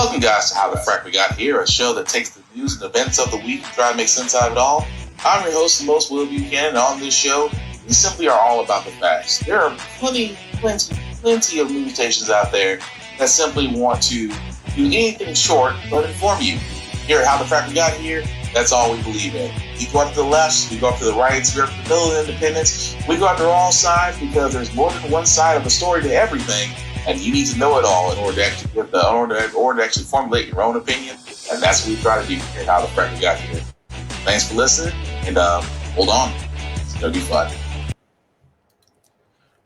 Welcome, guys, to How the Frack We Got Here, a show that takes the news and events of the week and try to make sense out of it all. I'm your host, the most Will Buchanan, and on this show, we simply are all about the facts. There are plenty of news stations out there that simply want to do anything short but inform you. Here at How the Frack We Got Here, that's all we believe in. We go up to the left, we go up to the right, we go up to the middle of independence, we go after all sides because there's more than one side of a story to everything. And you need to know it all in order to actually formulate your own opinion. And that's what we try to do here at How the Frack We Got Here. Thanks for listening, and hold on. It's going to be fun.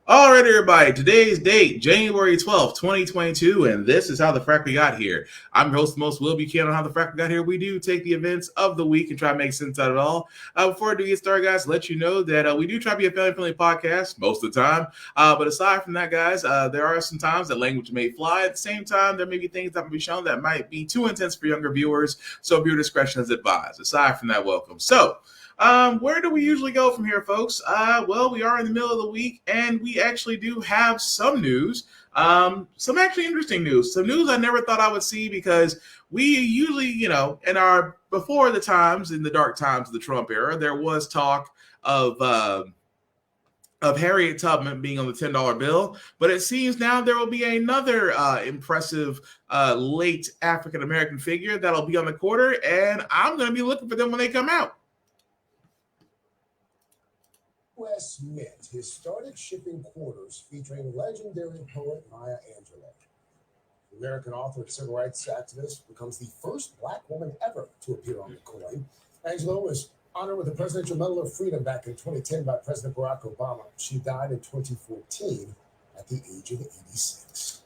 All right, everybody. Today's date, January 12th, 2022, and this is How the Frack We Got Here. I'm your host, the most Will Buchanan on How the Frack We Got Here. We do take the events of the week and try to make sense out of it all. Before I do get started, guys, let you know that we do try to be a family-friendly podcast most of the time. But aside from that, guys, there are some times that language may fly. At the same time, there may be things that will be shown that might be too intense for younger viewers, so viewer discretion is advised. Aside from that, welcome. So, where do we usually go from here, folks? Well, we are in the middle of the week, and we actually do have some news, some actually interesting news, some news I never thought I would see because we usually, in our before the times, in the dark times of the Trump era, there was talk of Harriet Tubman being on the $10 bill, but it seems now there will be another impressive late African-American figure that'll be on the quarter, and I'm going to be looking for them when they come out. U.S. Mint has started shipping quarters featuring legendary poet Maya Angelou. The American author and civil rights activist becomes the first Black woman ever to appear on the coin. Angelou was honored with the Presidential Medal of Freedom back in 2010 by President Barack Obama. She died in 2014 at the age of 86.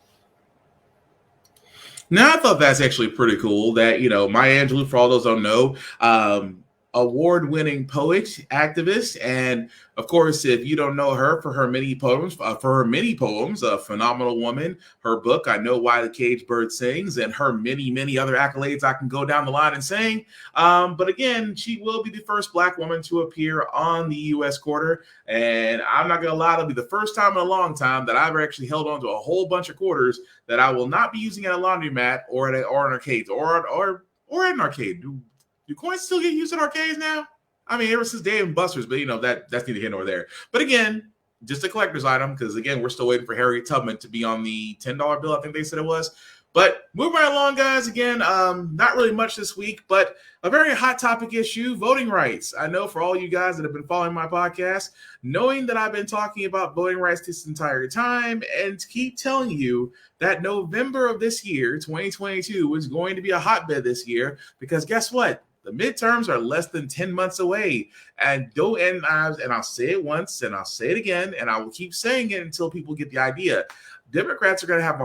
Now, I thought that's actually pretty cool that, Maya Angelou, for all those who don't know, award-winning poet, activist, and of course, if you don't know her for her many poems, a phenomenal woman. Her book, I Know Why the Caged Bird Sings, and her many other accolades I can go down the line and saying. But again, she will be the first Black woman to appear on the U.S. quarter, and I'm not gonna lie, it'll be the first time in a long time that I've actually held on to a whole bunch of quarters that I will not be using at a laundromat or at an arcade or at an arcade. Do coins still get used at arcades now? I mean, ever since Dave and Buster's, but that's neither here nor there. But again, just a collector's item because again, we're still waiting for Harriet Tubman to be on the $10 bill. I think they said it was. But moving right along, guys. Again, not really much this week, but a very hot topic issue: voting rights. I know for all you guys that have been following my podcast, knowing that I've been talking about voting rights this entire time, and keep telling you that November of this year, 2022, is going to be a hotbed this year because guess what? The midterms are less than 10 months away. And I'll say it once and I'll say it again, and I will keep saying it until people get the idea. Democrats are going to have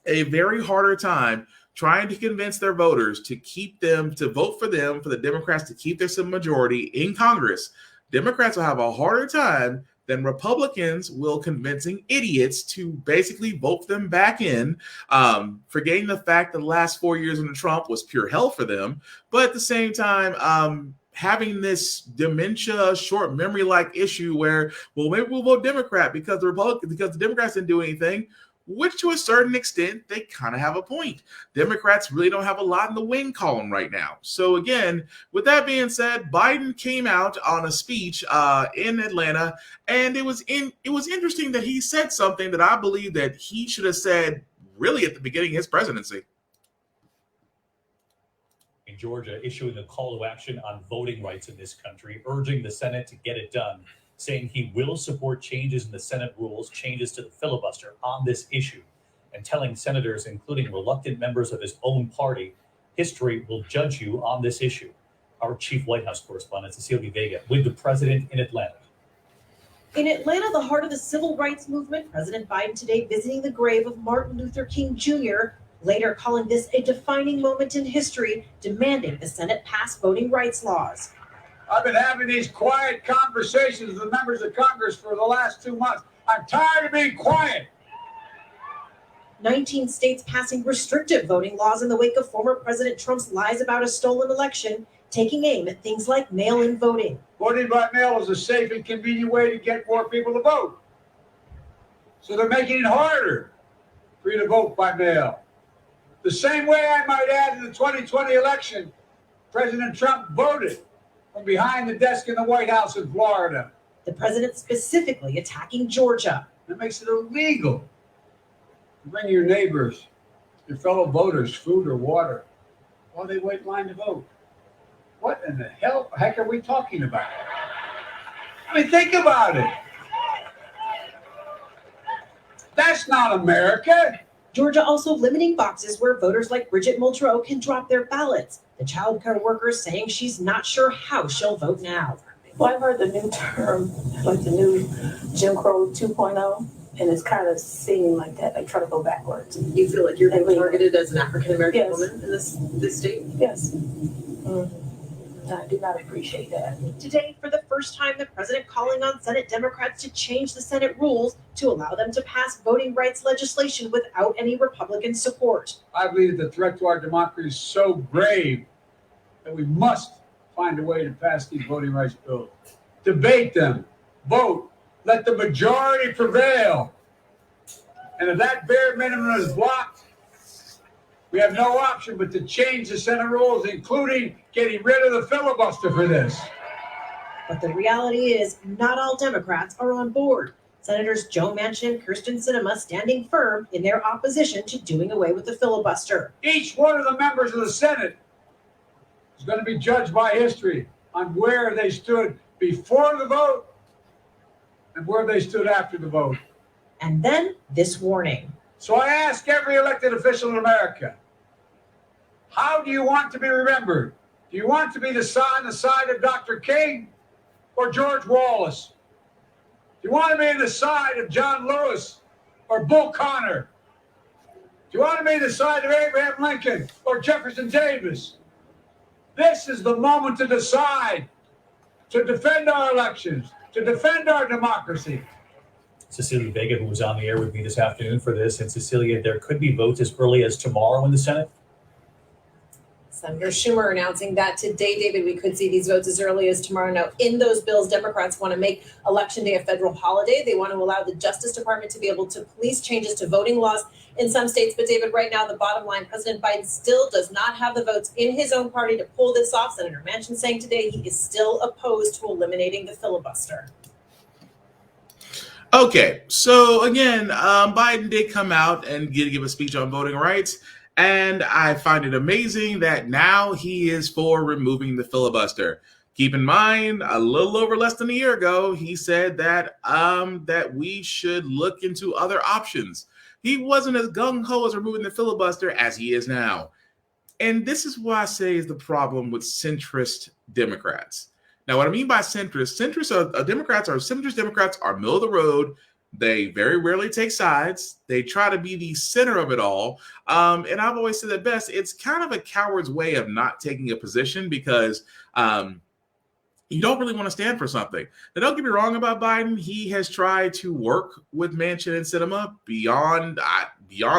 a very harder time trying to convince their voters to vote for the Democrats to keep their majority in Congress. Democrats will have a harder time than Republicans will convincing idiots to basically vote them back in, forgetting the fact that the last 4 years under Trump was pure hell for them. But at the same time, having this dementia, short memory-like issue where, well, maybe we'll vote Democrat because the Democrats didn't do anything, which to a certain extent, they kind of have a point. Democrats really don't have a lot in the win column right now. So again, with that being said, Biden came out on a speech in Atlanta, and it was interesting that he said something that I believe that he should have said really at the beginning of his presidency. In Georgia, issuing a call to action on voting rights in this country, urging the Senate to get it done, saying he will support changes in the Senate rules, changes to the filibuster on this issue, and telling senators, including reluctant members of his own party, history will judge you on this issue. Our chief White House correspondent, Cecilia Vega, with the president in Atlanta. In Atlanta, the heart of the civil rights movement, President Biden today visiting the grave of Martin Luther King Jr., later calling this a defining moment in history, demanding the Senate pass voting rights laws. I've been having these quiet conversations with members of Congress for the last 2 months. I'm tired of being quiet. 19 states passing restrictive voting laws in the wake of former President Trump's lies about a stolen election, taking aim at things like mail-in voting. Voting by mail is a safe and convenient way to get more people to vote. So they're making it harder for you to vote by mail. The same way, I might add, in the 2020 election, President Trump voted from behind the desk in the White House in Florida. The president specifically attacking Georgia. That makes it illegal to bring your neighbors, your fellow voters, food or water while they wait in line to vote. What in the heck are we talking about? I mean, think about it. That's not America. Georgia also limiting boxes where voters like Bridget Muldrow can drop their ballots. The child care worker saying she's not sure how she'll vote now. Well, I've heard the new term, like the new Jim Crow 2.0, and it's kind of seeming like that, like trying to go backwards. You feel like you're being targeted as an African-American Yes. woman in this state? Yes. I do not appreciate that. Today, for the first time, the president calling on Senate Democrats to change the Senate rules to allow them to pass voting rights legislation without any Republican support. I believe that the threat to our democracy is so grave that we must find a way to pass these voting rights bills. Debate them, vote, let the majority prevail. And if that bare minimum is blocked, we have no option but to change the Senate rules, including getting rid of the filibuster for this. But the reality is, not all Democrats are on board. Senators Joe Manchin and Kyrsten Sinema standing firm in their opposition to doing away with the filibuster. Each one of the members of the Senate is going to be judged by history on where they stood before the vote and where they stood after the vote. And then this warning. So I ask every elected official in America, how do you want to be remembered? Do you want to be on the side of Dr. King or George Wallace? Do you want to be on the side of John Lewis or Bull Connor? Do you want to be on the side of Abraham Lincoln or Jefferson Davis? This is the moment to decide, to defend our elections, to defend our democracy. Cecilia Vega, who was on the air with me this afternoon for this, and Cecilia, there could be votes as early as tomorrow in the Senate. Senator Schumer announcing that today, David, we could see these votes as early as tomorrow. Now, in those bills, Democrats want to make Election Day a federal holiday. They want to allow the Justice Department to be able to police changes to voting laws in some states. But, David, right now, the bottom line, President Biden still does not have the votes in his own party to pull this off. Senator Manchin saying today he is still opposed to eliminating the filibuster. Okay, so again, Biden did come out and give a speech on voting rights. And I find it amazing that now he is for removing the filibuster. Keep in mind, a little over less than a year ago, he said that that we should look into other options. He wasn't as gung-ho as removing the filibuster as he is now. And this is what I say is the problem with centrist Democrats. Now, what I mean by centrist Democrats are middle of the road. They very rarely take sides. They try to be the center of it all. And I've always said that best, it's kind of a coward's way of not taking a position because you don't really want to stand for something. Now, don't get me wrong about Biden. He has tried to work with Manchin and Sinema beyond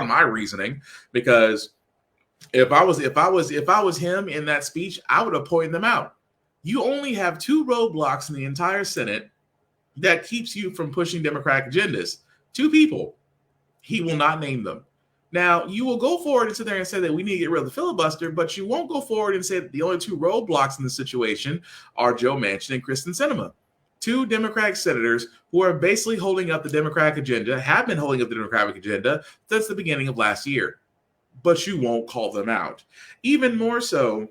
my reasoning, because if I was him in that speech, I would have pointed them out. You only have two roadblocks in the entire Senate that keeps you from pushing Democratic agendas. Two people. He will not name them. Now, you will go forward and sit there and say that we need to get rid of the filibuster, but you won't go forward and say that the only two roadblocks in the situation are Joe Manchin and Kyrsten Sinema. Two Democratic senators who are basically holding up the Democratic agenda, have been holding up the Democratic agenda since the beginning of last year. But you won't call them out. Even more so,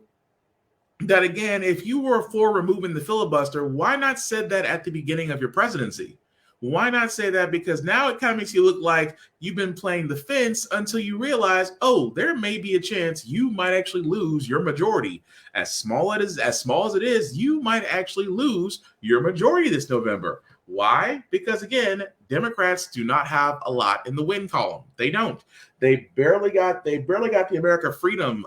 that again, if you were for removing the filibuster, why not said that at the beginning of your presidency? Why not say that? Because now it kind of makes you look like you've been playing the fence until you realize, oh, there may be a chance you might actually lose your majority. As small as it is, you might actually lose your majority this November. Why? Because again, Democrats do not have a lot in the win column. They don't. They barely got the America Freedom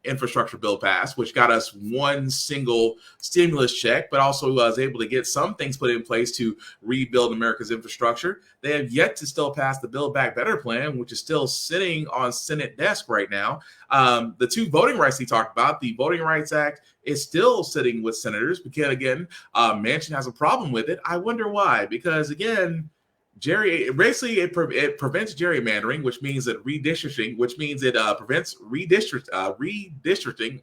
infrastructure bill passed, which got us one single stimulus check, but also was able to get some things put in place to rebuild America's infrastructure. They have yet to still pass the Build Back Better plan, which is still sitting on Senate desk right now. The two voting rights he talked about, the Voting Rights Act, is still sitting with senators because, again, Manchin has a problem with it. I wonder why. Because, again, it prevents gerrymandering, which means that redistricting, which means it prevents redistricting.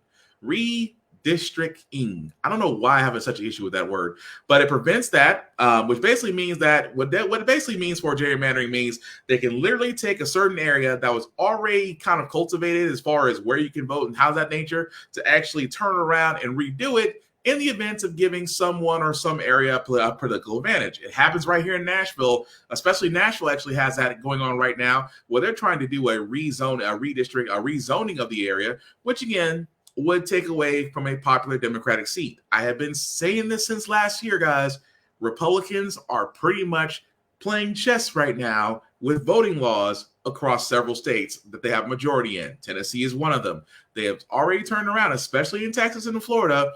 I don't know why I have such an issue with that word, but it prevents that, which basically means that what it basically means for gerrymandering means they can literally take a certain area that was already kind of cultivated as far as where you can vote and how's that nature to actually turn around and redo it in the event of giving someone or some area a political advantage. It happens right here in Nashville, especially Nashville actually has that going on right now where they're trying to do a rezoning of the area, which again, would take away from a popular Democratic seat. I have been saying this since last year, guys. Republicans are pretty much playing chess right now with voting laws across several states that they have a majority in. Tennessee is one of them. They have already turned around, especially in Texas and Florida,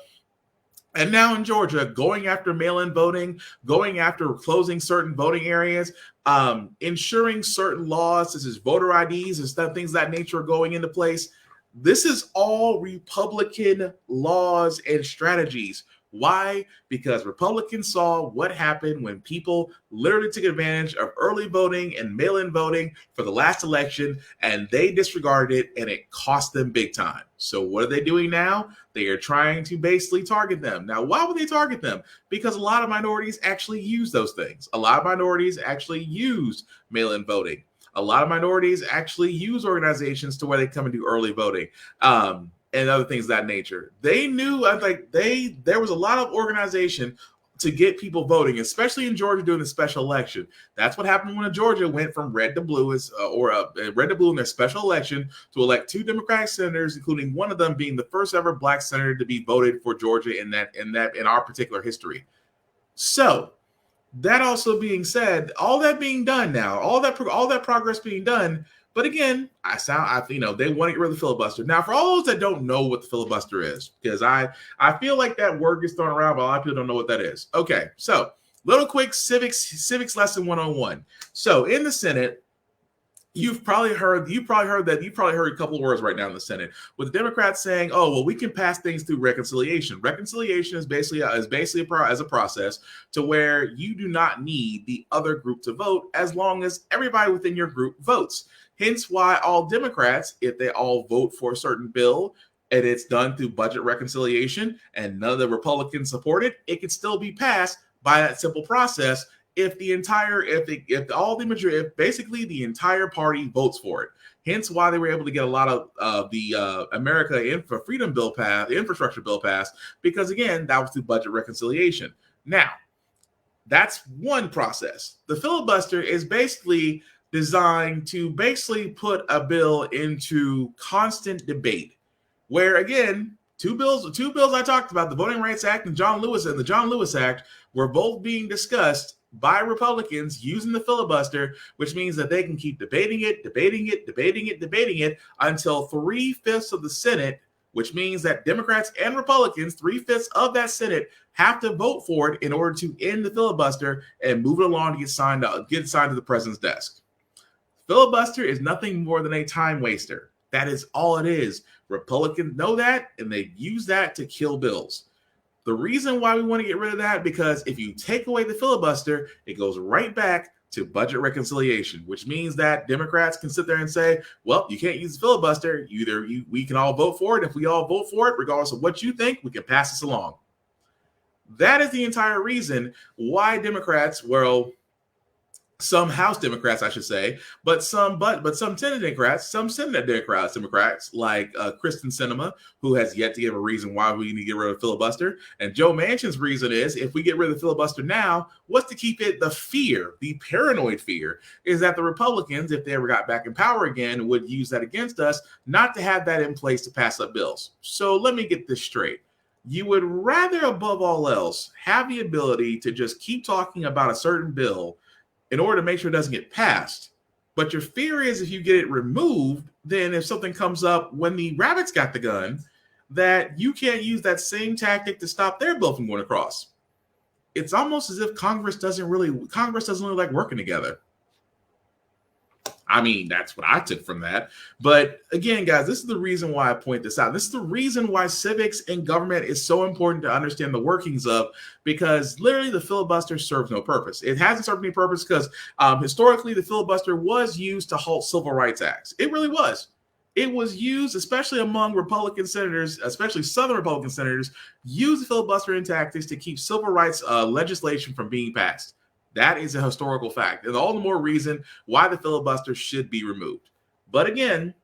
and now in Georgia, going after mail-in voting, going after closing certain voting areas, ensuring certain laws, such as voter IDs and stuff, things of that nature are going into place. This is all Republican laws and strategies. Why? Because Republicans saw what happened when people literally took advantage of early voting and mail-in voting for the last election, and they disregarded it, and it cost them big time. So what are they doing now? They are trying to basically target them. Now, why would they target them? Because a lot of minorities actually use those things. A lot of minorities actually use mail-in voting. A lot of minorities actually use organizations to where they come and do early voting. And other things of that nature. They knew, there was a lot of organization to get people voting, especially in Georgia during the special election. That's what happened when Georgia went from red to blue, red to blue in their special election to elect 2 Democratic senators, including one of them being the first ever Black senator to be voted for Georgia in our particular history. So, that also being said, all that being done now, all that progress being done. But again, they want to get rid of the filibuster. Now, for all those that don't know what the filibuster is, because I feel like that word gets thrown around, but a lot of people don't know what that is. Okay, so little quick civics lesson 101. So in the Senate, you've probably heard a couple of words right now in the Senate with the Democrats saying, "Oh, well, we can pass things through reconciliation." Reconciliation is basically a process to where you do not need the other group to vote as long as everybody within your group votes. Hence why all Democrats, if they all vote for a certain bill and it's done through budget reconciliation and none of the Republicans support it, it can still be passed by that simple process if the entire party votes for it. Hence why they were able to get a lot of the America Freedom bill passed, the infrastructure bill passed, because again, that was through budget reconciliation. Now, that's one process. The filibuster is basically designed to basically put a bill into constant debate, where again, two bills I talked about, the Voting Rights Act and the John Lewis Act, were both being discussed by Republicans using the filibuster, which means that they can keep debating it until 3/5 of the Senate, which means that Democrats and Republicans, 3/5 of that Senate, have to vote for it in order to end the filibuster and move it along to get signed to the president's desk. Filibuster is nothing more than a time waster. That is all it is. Republicans know that, and they use that to kill bills. The reason why we want to get rid of that, because if you take away the filibuster, it goes right back to budget reconciliation, which means that Democrats can sit there and say, well, you can't use the filibuster. We can all vote for it. If we all vote for it, regardless of what you think, we can pass this along. That is the entire reason why Democrats, some House Democrats, I should say, but some Senate Democrats, like Kristen Sinema, who has yet to give a reason why we need to get rid of filibuster. And Joe Manchin's reason is, if we get rid of the filibuster now, what's to keep it? The paranoid fear is that the Republicans, if they ever got back in power again, would use that against us, not to have that in place to pass up bills. So let me get this straight. You would rather, above all else, have the ability to just keep talking about a certain bill in order to make sure it doesn't get passed. But your fear is if you get it removed, then if something comes up when the rabbits got the gun, that you can't use that same tactic to stop their bill from going across. It's almost as if Congress doesn't really like working together. I mean, that's what I took from that. But again, guys, this is the reason why I point this out. This is the reason why civics and government is so important to understand the workings of, because literally the filibuster serves no purpose. It hasn't served any purpose because historically the filibuster was used to halt civil rights acts. It really was. It was used, especially among Republican senators, especially Southern Republican senators, used the filibustering tactics to keep civil rights legislation from being passed. That is a historical fact, and all the more reason why the filibuster should be removed. But again,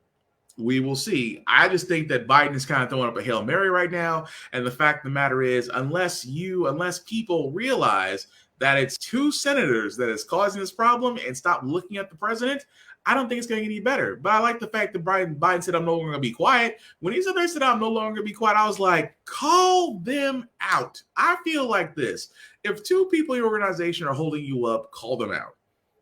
we will see. I just think that Biden is kind of throwing up a Hail Mary right now, and the fact of the matter is, unless people realize that it's two senators that is causing this problem and stop looking at the president, I don't think it's going to get any better. But I like the fact that Biden said, I'm no longer going to be quiet. When he said I'm no longer going to be quiet, I was like, call them out. I feel like this. If two people in your organization are holding you up, call them out.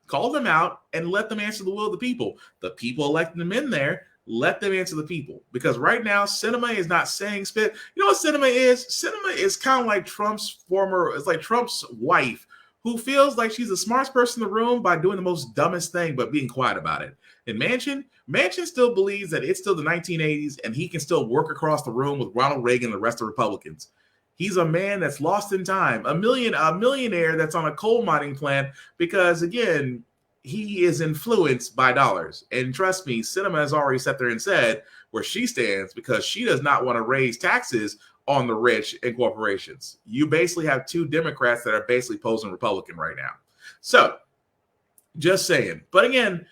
Call them out and let them answer the will of the people. The people electing them in there, let them answer the people. Because right now, Sinema is not saying spit. You know what Sinema is? Sinema is kind of like Trump's wife, who feels like she's the smartest person in the room by doing the most dumbest thing, but being quiet about it. And Manchin still believes that it's still the 1980s and he can still work across the room with Ronald Reagan and the rest of the Republicans. He's a man that's lost in time, a millionaire that's on a coal mining plant because, again, he is influenced by dollars. And trust me, Sinema has already sat there and said where she stands because she does not want to raise taxes on the rich and corporations. You basically have two Democrats that are basically posing Republican right now. So, just saying. But again,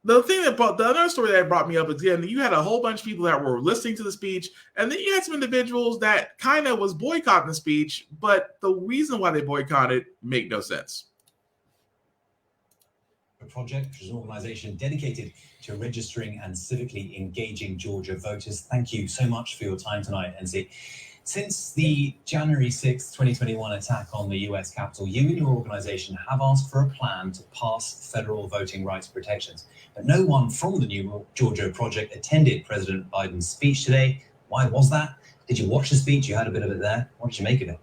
the other story that brought me up is, again, you had a whole bunch of people that were listening to the speech, and then you had some individuals that kind of was boycotting the speech, but the reason why they boycotted made no sense. Project, which is an organization dedicated to registering and civically engaging Georgia voters. Thank you so much for your time tonight, NC. Since the January 6th, 2021 attack on the US Capitol, you and your organization have asked for a plan to pass federal voting rights protections. But no one from the New Georgia Project attended President Biden's speech today. Why was that? Did you watch the speech? You had a bit of it there. What did you make of it?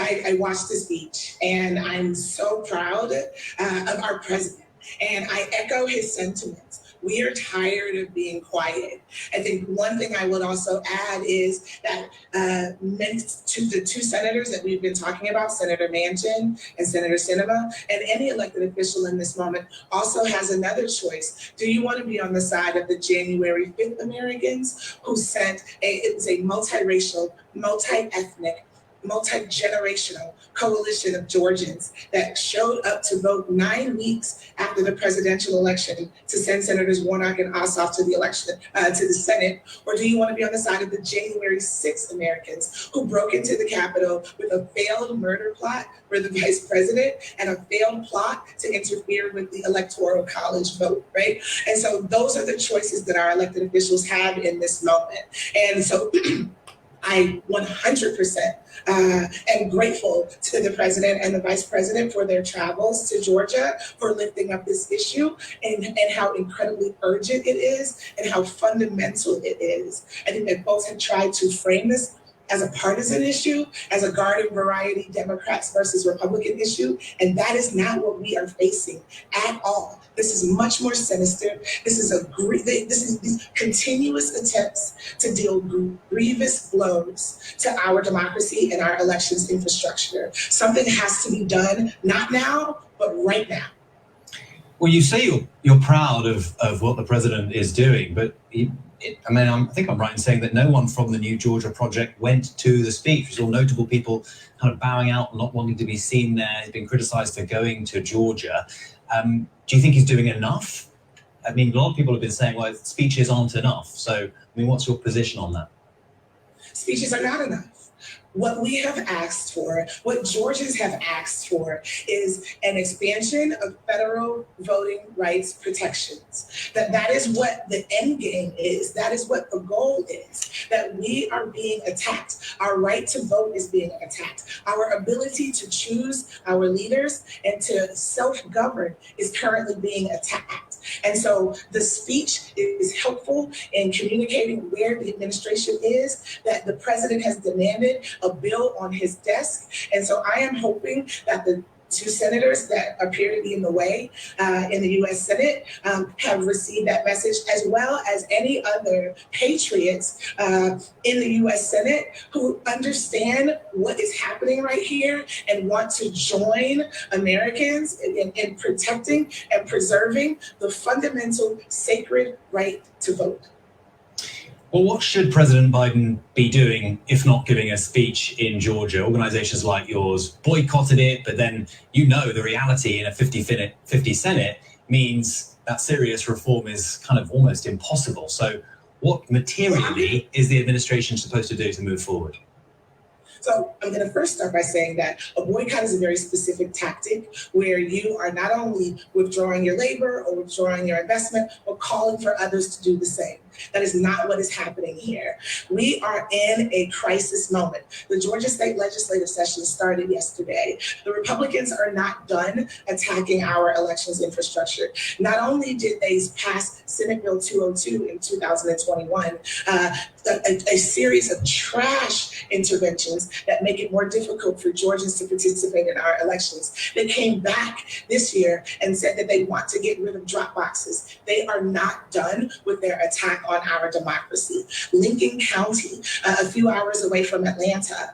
I watched the speech, and I'm so proud of our president. And I echo his sentiments. We are tired of being quiet. I think one thing I would also add is that to the two senators that we've been talking about, Senator Manchin and Senator Sinema, and any elected official in this moment also has another choice. Do you want to be on the side of the January 5th Americans who sent it was a multiracial, multi-ethnic, multi-generational coalition of Georgians that showed up to vote 9 weeks after the presidential election to send Senators Warnock and Ossoff to the election, to the Senate? Or do you want to be on the side of the January 6th Americans who broke into the Capitol with a failed murder plot for the vice president and a failed plot to interfere with the Electoral College vote, right? And so those are the choices that our elected officials have in this moment. And so I 100% am grateful to the president and the vice president for their travels to Georgia, for lifting up this issue and how incredibly urgent it is and how fundamental it is. I think that both have tried to frame this as a partisan issue, as a garden variety Democrats versus Republican issue, and that is not what we are facing at all. This is much more sinister. This is these continuous attempts to deal grievous blows to our democracy and our elections infrastructure. Something has to be done, not now, but right now. Well, you say you're proud of what the president is doing, but I think I'm right in saying that no one from the New Georgia Project went to the speech. We saw notable people kind of bowing out, not wanting to be seen there. He's been criticized for going to Georgia. Do you think he's doing enough? I mean, a lot of people have been saying, well, speeches aren't enough. So, I mean, what's your position on that? Speeches are not enough. What we have asked for, what Georgians have asked for, is an expansion of federal voting rights protections. That is what the end game is. That is what the goal is. That we are being attacked. Our right to vote is being attacked. Our ability to choose our leaders and to self-govern is currently being attacked. And so the speech is helpful in communicating where the administration is, that the president has demanded a bill on his desk. And so I am hoping that the two senators that appear to be in the way in the U.S. Senate have received that message, as well as any other patriots in the U.S. Senate who understand what is happening right here and want to join Americans in protecting and preserving the fundamental sacred right to vote. Well, what should President Biden be doing if not giving a speech in Georgia? Organizations like yours boycotted it, but then the reality in a 50 Senate means that serious reform is kind of almost impossible. So what materially is the administration supposed to do to move forward? So I'm going to first start by saying that a boycott is a very specific tactic where you are not only withdrawing your labor or withdrawing your investment, but calling for others to do the same. That is not what is happening here. We are in a crisis moment. The Georgia State legislative session started yesterday. The Republicans are not done attacking our elections infrastructure. Not only did they pass Senate Bill 202 in 2021, a series of trash interventions that make it more difficult for Georgians to participate in our elections. They came back this year and said that they want to get rid of drop boxes. They are not done with their attack on our democracy. Lincoln County, a few hours away from Atlanta,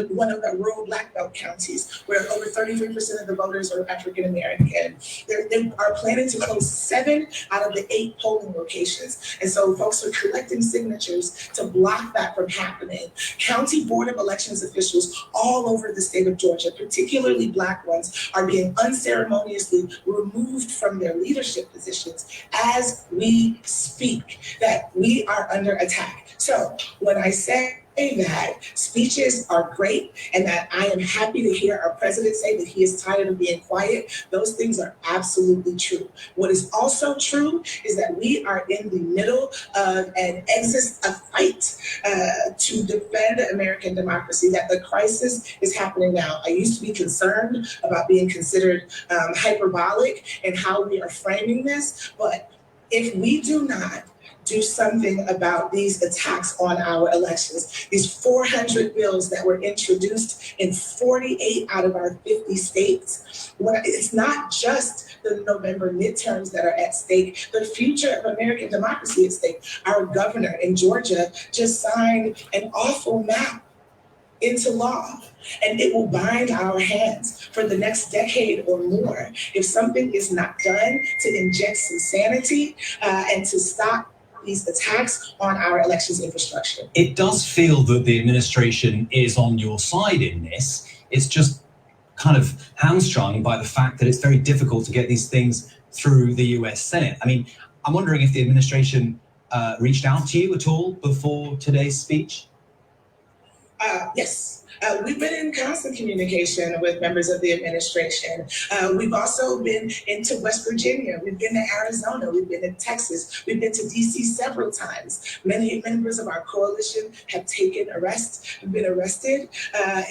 one of the rural Black Belt counties, where over 33% of the voters are African American. They are planning to close 7 out of the 8 polling locations. And so folks are collecting signatures to block that from happening. County Board of Elections officials all over the state of Georgia, particularly Black ones, are being unceremoniously removed from their leadership positions as we speak, that we are under attack. So when I say that speeches are great and that I am happy to hear our president say that he is tired of being quiet, those things are absolutely true. What is also true is that we are in the middle of a fight to defend American democracy, that the crisis is happening now. I used to be concerned about being considered hyperbolic and how we are framing this, but if we do not do something about these attacks on our elections, these 400 bills that were introduced in 48 out of our 50 states, it's not just the November midterms that are at stake, the future of American democracy at stake. Our governor in Georgia just signed an awful map into law, and it will bind our hands for the next decade or more if something is not done to inject some sanity and to stop these attacks on our elections infrastructure. It does feel that the administration is on your side in this. It's just kind of hamstrung by the fact that it's very difficult to get these things through the US Senate. I mean, I'm wondering if the administration reached out to you at all before today's speech? Yes. We've been in constant communication with members of the administration. We've also been into West Virginia. We've been to Arizona. We've been to Texas. We've been to DC several times. Many members of our coalition have been arrested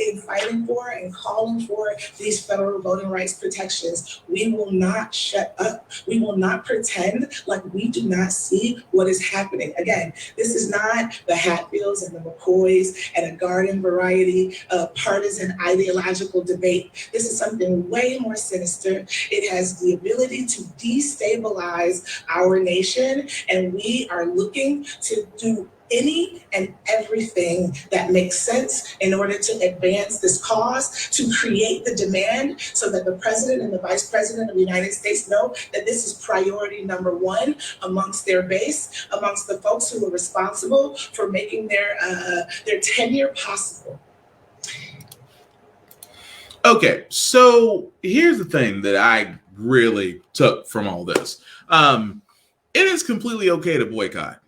in fighting for and calling for these federal voting rights protections. We will not shut up. We will not pretend like we do not see what is happening. Again, this is not the Hatfields and the McCoys and a garden variety partisan ideological debate. This is something way more sinister. It has the ability to destabilize our nation, and we are looking to do any and everything that makes sense in order to advance this cause, to create the demand so that the president and the vice president of the United States know that this is priority number one amongst their base, amongst the folks who are responsible for making their tenure possible. Okay, so here's the thing that I really took from all this. It is completely okay to boycott.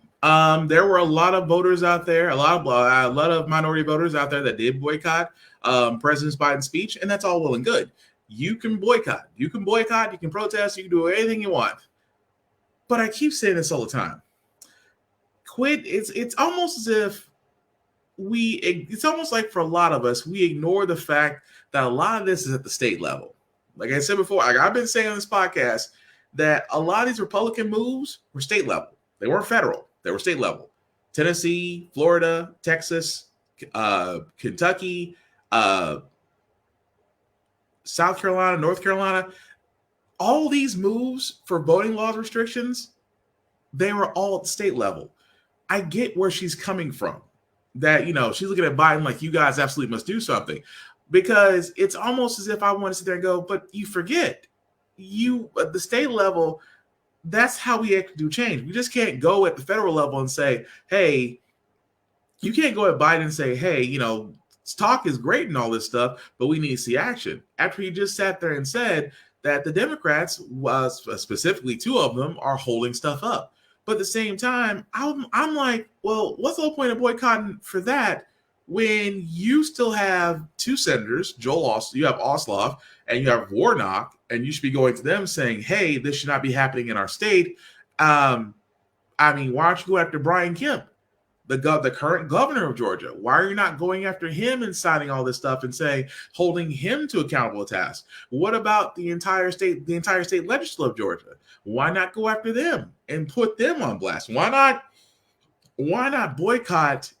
There were a lot of voters out there, a lot of minority voters out there that did boycott President Biden's speech, and that's all well and good. You can boycott, you can protest, you can do anything you want. But I keep saying this all the time. It's almost as if it's almost like for a lot of us, we ignore the fact that a lot of this is at the state level. Like I said before, I've been saying on this podcast that a lot of these Republican moves were state level. They weren't federal. They were state level. Tennessee, Florida, Texas, Kentucky, South Carolina, North Carolina, all these moves for voting laws restrictions, they were all at the state level. I get where she's coming from. That, she's looking at Biden like, you guys absolutely must do something. Because it's almost as if I want to sit there and go, but you forget, at the state level, that's how we actually do change. We just can't go at the federal level and say, hey, you can't go at Biden and say, hey, talk is great and all this stuff, but we need to see action. After he just sat there and said that the Democrats, specifically two of them, are holding stuff up. But at the same time, I'm like, well, what's the whole point of boycotting for that when you still have two senators, you have Ossoff and you have Warnock, and you should be going to them saying, hey, this should not be happening in our state. Why don't you go after Brian Kemp, the current governor of Georgia? Why are you not going after him and signing all this stuff and saying, holding him to accountable task? What about the entire state legislature of Georgia? Why not go after them and put them on blast? Why not boycott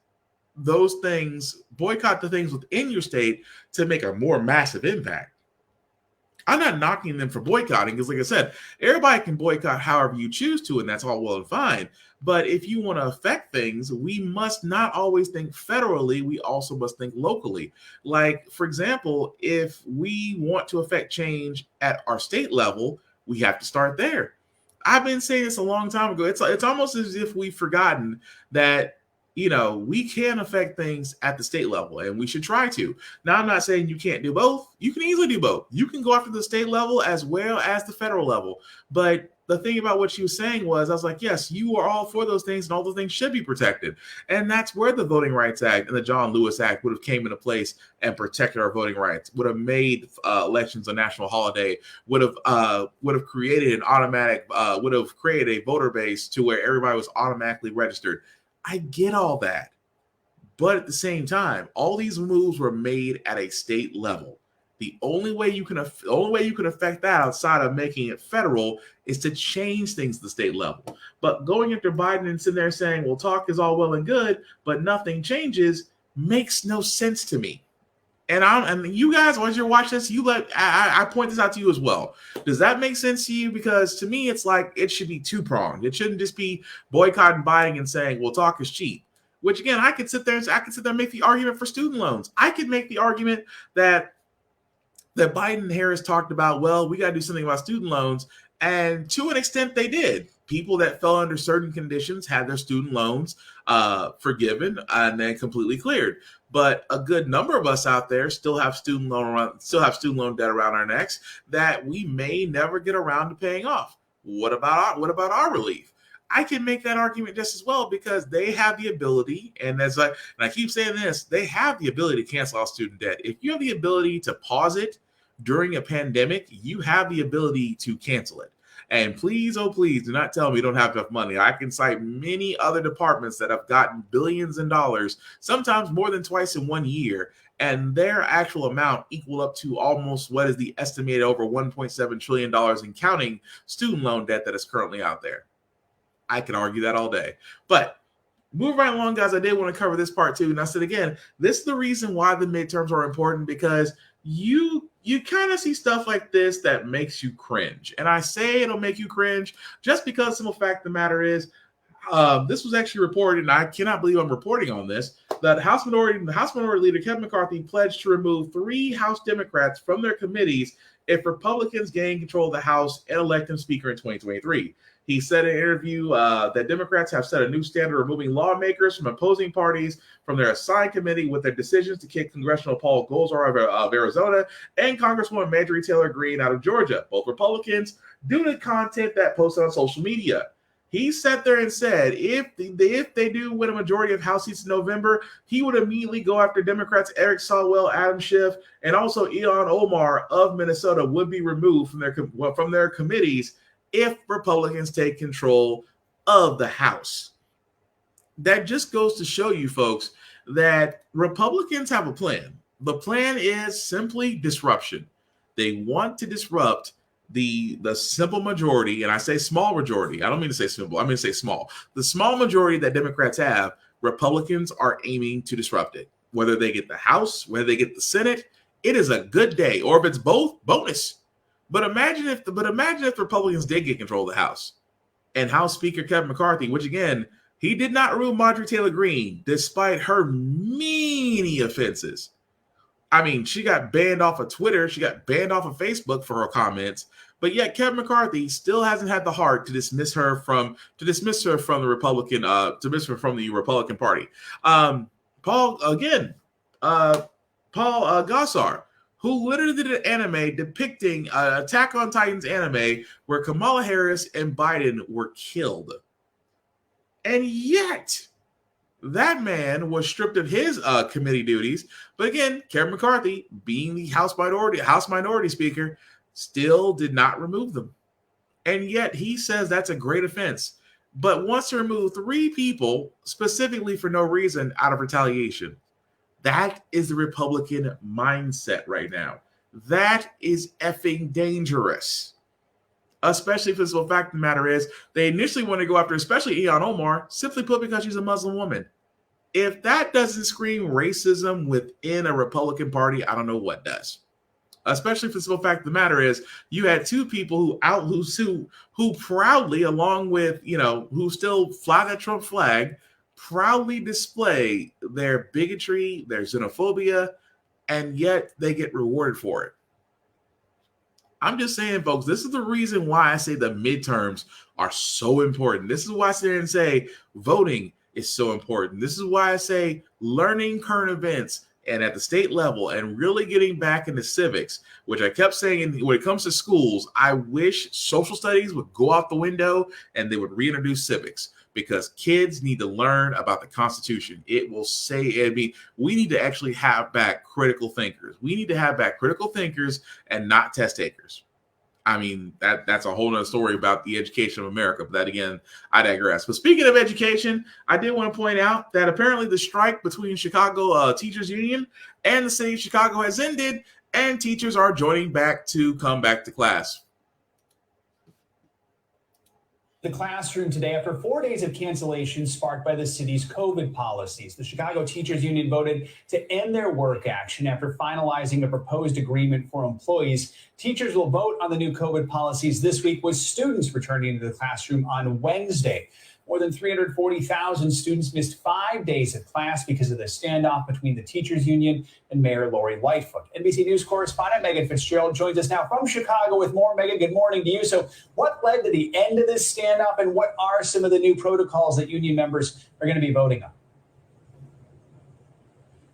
those things, boycott the things within your state to make a more massive impact? I'm not knocking them for boycotting because, like I said, everybody can boycott however you choose to, and that's all well and fine. But if you want to affect things, we must not always think federally. We also must think locally. Like, for example, if we want to affect change at our state level, we have to start there. I've been saying this a long time ago. It's almost as if we've forgotten that we can affect things at the state level, and we should try to. Now, I'm not saying you can't do both. You can easily do both. You can go after the state level as well as the federal level. But the thing about what she was saying was, I was like, yes, you are all for those things, and all those things should be protected. And that's where the Voting Rights Act and the John Lewis Act would have came into place and protected our voting rights, would have made elections a national holiday, would have created would have created a voter base to where everybody was automatically registered. I get all that. But at the same time, all these moves were made at a state level. The only way you can affect that outside of making it federal is to change things at the state level. But going after Biden and sitting there saying, well, talk is all well and good, but nothing changes, makes no sense to me. And you guys, once you're watching this, I point this out to you as well. Does that make sense to you? Because to me, it's like it should be two-pronged. It shouldn't just be boycotting Biden and saying, well, talk is cheap. Which again, I could sit there and make the argument for student loans. I could make the argument that Biden and Harris talked about, well, we got to do something about student loans. And to an extent, they did. People that fell under certain conditions had their student loans forgiven and then completely cleared. But a good number of us out there still have student loan debt around our necks that we may never get around to paying off. What about our relief? I can make that argument just as well because they have the ability, and I keep saying this, they have the ability to cancel out student debt. If you have the ability to pause it during a pandemic, you have the ability to cancel it. And please, oh please, do not tell me you don't have enough money. I can cite many other departments that have gotten billions in dollars, sometimes more than twice in 1 year, and their actual amount equal up to almost what is the estimated over $1.7 trillion in counting student loan debt that is currently out there. I can argue that all day. But moving right along, guys, I did want to cover this part too. And I said, again, this is the reason why the midterms are important, because you kind of see stuff like this that makes you cringe. And I say it'll make you cringe just because the simple fact of the matter is, this was actually reported, and I cannot believe I'm reporting on this, that the House Minority Leader Kevin McCarthy pledged to remove 3 House Democrats from their committees if Republicans gain control of the House and elect him Speaker in 2023. He said in an interview that Democrats have set a new standard, removing lawmakers from opposing parties from their assigned committee with their decisions to kick Congressional Paul Gosar of Arizona and Congresswoman Marjorie Taylor Greene out of Georgia, both Republicans, due to content that posted on social media. He sat there and said if they do win a majority of House seats in November, he would immediately go after Democrats Eric Swalwell, Adam Schiff, and also Ilhan Omar of Minnesota would be removed from their committees if Republicans take control of the House. That just goes to show you, folks, that Republicans have a plan. The plan is simply disruption. They want to disrupt the simple majority, and I say small majority. I don't mean to say simple. I mean to say small. The small majority that Democrats have, Republicans are aiming to disrupt it. Whether they get the House, whether they get the Senate, it is a good day. Or if it's both, bonus. But imagine if the Republicans did get control of the House, and House Speaker Kevin McCarthy, which again, he did not remove Marjorie Taylor Greene despite her many offenses. I mean, she got banned off of Twitter, she got banned off of Facebook for her comments, but yet Kevin McCarthy still hasn't had the heart to dismiss her from the Republican Party. Paul Gossard, who literally did an anime depicting Attack on Titans anime where Kamala Harris and Biden were killed. And yet, that man was stripped of his committee duties. But again, Kevin McCarthy, being the House Minority Speaker, still did not remove them. And yet, he says that's a great offense, but wants to remove 3 people specifically for no reason out of retaliation. That is the Republican mindset right now. That is effing dangerous. Especially if the simple fact of the matter is, they initially want to go after, especially Ilhan Omar, simply put, because she's a Muslim woman. If that doesn't scream racism within a Republican Party, I don't know what does. Especially if the simple fact of the matter is, you had 2 people who proudly, along with, who still fly that Trump flag, proudly display their bigotry, their xenophobia, and yet they get rewarded for it. I'm just saying, folks, this is the reason why I say the midterms are so important. This is why I sit there and say voting is so important. This is why I say learning current events and at the state level and really getting back into civics, which I kept saying when it comes to schools, I wish social studies would go out the window and they would reintroduce civics, because kids need to learn about the Constitution. We need to actually have back critical thinkers. We need to have back critical thinkers and not test takers. I mean, that's a whole nother story about the education of America. But that, again, I digress. But speaking of education, I did want to point out that apparently the strike between Chicago Teachers Union and the city of Chicago has ended, and teachers are joining back to come back to class. The classroom today after 4 days of cancellation sparked by the city's COVID policies. The Chicago Teachers Union voted to end their work action after finalizing a proposed agreement for employees. Teachers will vote on the new COVID policies this week, with students returning to the classroom on Wednesday. More than 340,000 students missed 5 days of class because of the standoff between the teachers union and Mayor Lori Lightfoot. NBC News correspondent Megan Fitzgerald joins us now from Chicago with more. Megan, good morning to you. So what led to the end of this standoff, and what are some of the new protocols that union members are going to be voting on?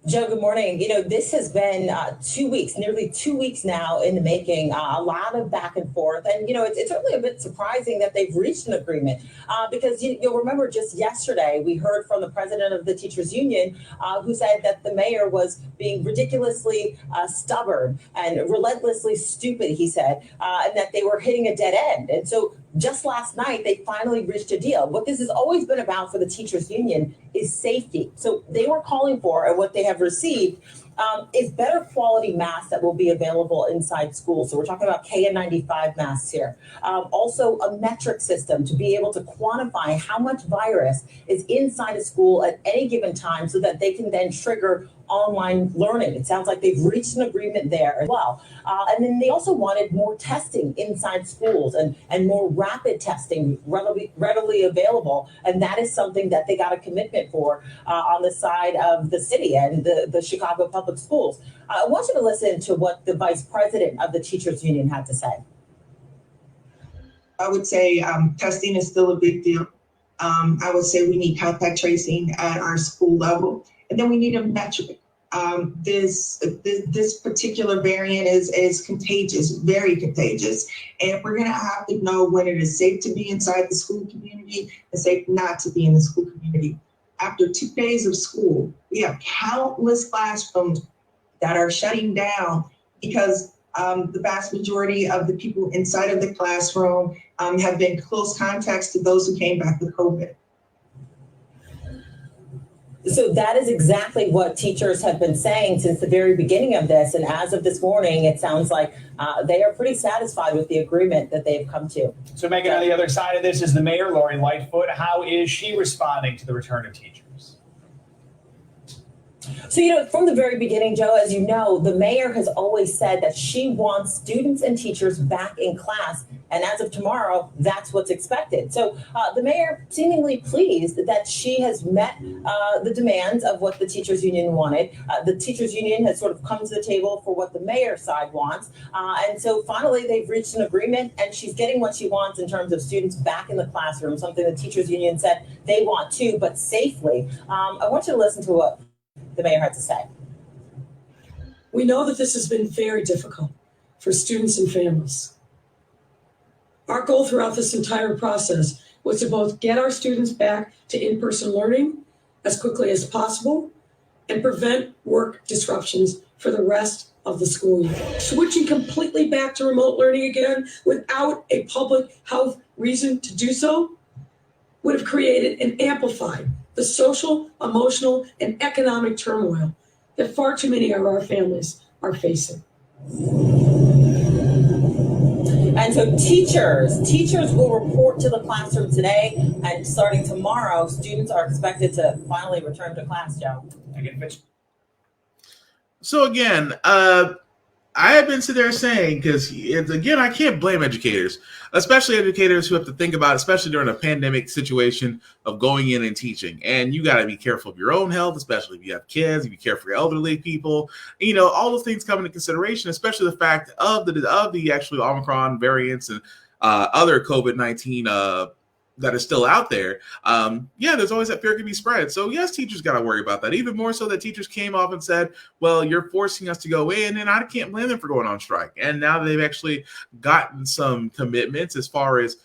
Joe, good morning. This has been 2 weeks, nearly 2 weeks now in the making, a lot of back and forth. And, it's certainly a bit surprising that they've reached an agreement because you'll remember just yesterday, we heard from the president of the teachers union who said that the mayor was being ridiculously stubborn and relentlessly stupid, he said, and that they were hitting a dead end. And so just last night, they finally reached a deal. What this has always been about for the teachers union is safety. So they were calling for, and what they have received is better quality masks that will be available inside schools. So we're talking about KN95 masks here. Also a metric system to be able to quantify how much virus is inside a school at any given time so that they can then trigger online learning. It sounds like they've reached an agreement there as well. And then they also wanted more testing inside schools and more rapid testing readily available. And that is something that they got a commitment for on the side of the city and the Chicago Public Schools. I want you to listen to what the vice president of the teachers union had to say. I would say testing is still a big deal. I would say we need contact tracing at our school level. And then we need a metric. This particular variant is contagious, very contagious. And we're going to have to know when it is safe to be inside the school community and safe not to be in the school community. After 2 days of school, we have countless classrooms that are shutting down because the vast majority of the people inside of the classroom have been close contacts to those who came back with COVID. So that is exactly what teachers have been saying since the very beginning of this. And as of this morning, it sounds like they are pretty satisfied with the agreement that they've come to. So Megan, on the other side of this is the mayor, Lori Lightfoot. How is she responding to the return of teachers? So, from the very beginning, Joe, as you know, the mayor has always said that she wants students and teachers back in class. And as of tomorrow, that's what's expected. So the mayor seemingly pleased that she has met the demands of what the teachers union wanted. The teachers union has sort of come to the table for what the mayor's side wants. And so finally, they've reached an agreement and she's getting what she wants in terms of students back in the classroom, something the teachers union said they want too, but safely. I want you to listen to what the mayor had to say. We know that this has been very difficult for students and families. Our goal throughout this entire process was to both get our students back to in-person learning as quickly as possible and prevent work disruptions for the rest of the school year. Switching completely back to remote learning again without a public health reason to do so would have created and amplified the social, emotional, and economic turmoil that far too many of our families are facing. And so teachers will report to the classroom today, and starting tomorrow, students are expected to finally return to class, Joe. So again, I have been sitting there saying, because again, I can't blame educators, especially educators who have to think about, especially during a pandemic situation, of going in and teaching. And you got to be careful of your own health, especially if you have kids, you be careful for elderly people, all those things come into consideration, especially the fact of the actual Omicron variants and other COVID-19 that is still out there. There's always that fear can be spread. So yes, teachers got to worry about that. Even more so that teachers came off and said, well, you're forcing us to go in, and I can't blame them for going on strike. And now they've actually gotten some commitments as far as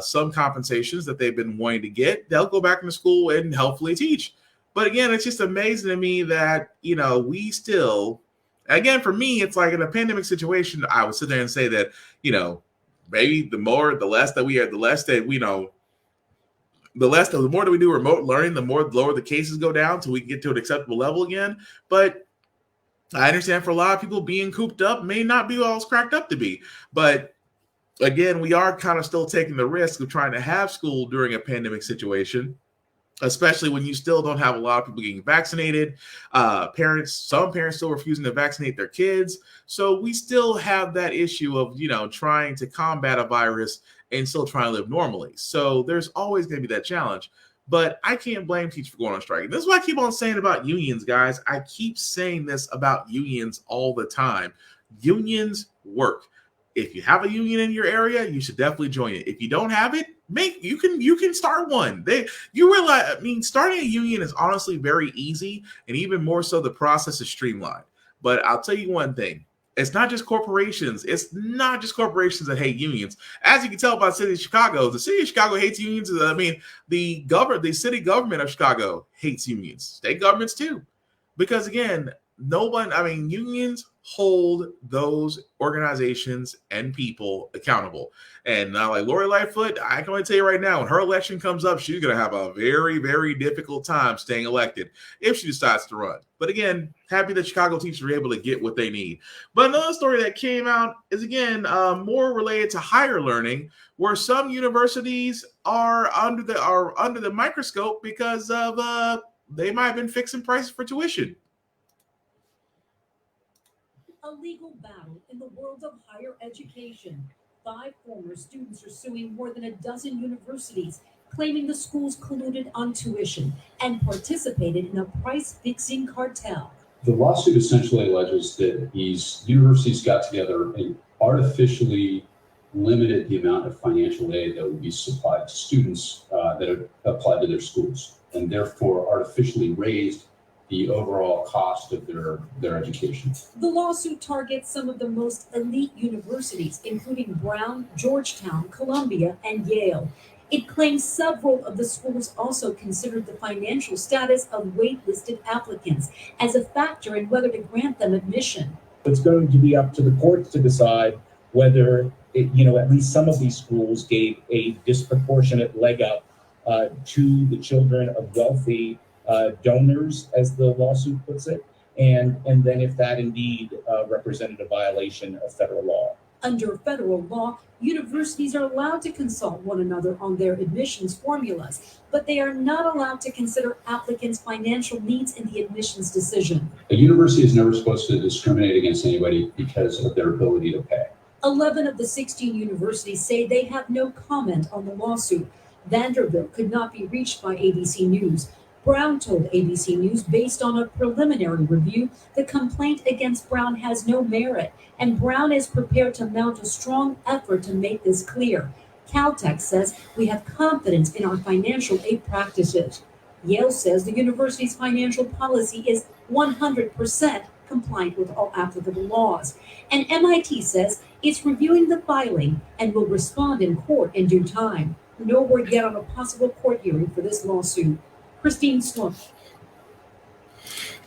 some compensations that they've been wanting to get. They'll go back into school and hopefully teach. But again, it's just amazing to me that, we still, again, for me, it's like in a pandemic situation, I would sit there and say that, maybe the more that we do remote learning, the lower the cases go down until we can get to an acceptable level again. But I understand for a lot of people, being cooped up may not be all it's cracked up to be. But again, we are kind of still taking the risk of trying to have school during a pandemic situation, especially when you still don't have a lot of people getting vaccinated. Some parents still refusing to vaccinate their kids. So we still have that issue of, trying to combat a virus and still trying to live normally. So there's always going to be that challenge. But I can't blame teachers for going on strike. And this is what I keep on saying about unions, guys. I keep saying this about unions all the time. Unions work. If you have a union in your area, you should definitely join it. If you don't have it, you can start one. Starting a union is honestly very easy, and even more so, the process is streamlined. But I'll tell you one thing. It's not just corporations. It's not just corporations that hate unions. As you can tell by the city of Chicago, the city of Chicago hates unions. The city government of Chicago hates unions. State governments too. Because again, unions hold those organizations and people accountable. And now, like Lori Lightfoot, I can only tell you right now, when her election comes up, she's going to have a very, very difficult time staying elected if she decides to run. But again, happy that Chicago teachers are able to get what they need. But another story that came out is, again, more related to higher learning, where some universities are under the microscope because of they might have been fixing prices for tuition. A legal battle in the world of higher education. 5 former students are suing more than a dozen universities, claiming the schools colluded on tuition and participated in a price-fixing cartel. The lawsuit essentially alleges that these universities got together and artificially limited the amount of financial aid that would be supplied to students that applied to their schools, and therefore artificially raised the overall cost of their education. The lawsuit targets some of the most elite universities, including Brown, Georgetown, Columbia, and Yale. It claims several of the schools also considered the financial status of waitlisted applicants as a factor in whether to grant them admission. It's going to be up to the courts to decide whether, at least some of these schools gave a disproportionate leg up to the children of wealthy donors, as the lawsuit puts it, and then if that indeed represented a violation of federal law. Under federal law, universities are allowed to consult one another on their admissions formulas, but they are not allowed to consider applicants' financial needs in the admissions decision. A university is never supposed to discriminate against anybody because of their ability to pay. 11 of the 16 universities say they have no comment on the lawsuit. Vanderbilt could not be reached by ABC News. Brown told ABC News, based on a preliminary review, the complaint against Brown has no merit, and Brown is prepared to mount a strong effort to make this clear. Caltech says we have confidence in our financial aid practices. Yale says the university's financial policy is 100% compliant with all applicable laws. And MIT says it's reviewing the filing and will respond in court in due time. No word yet on a possible court hearing for this lawsuit. Christine Sloan.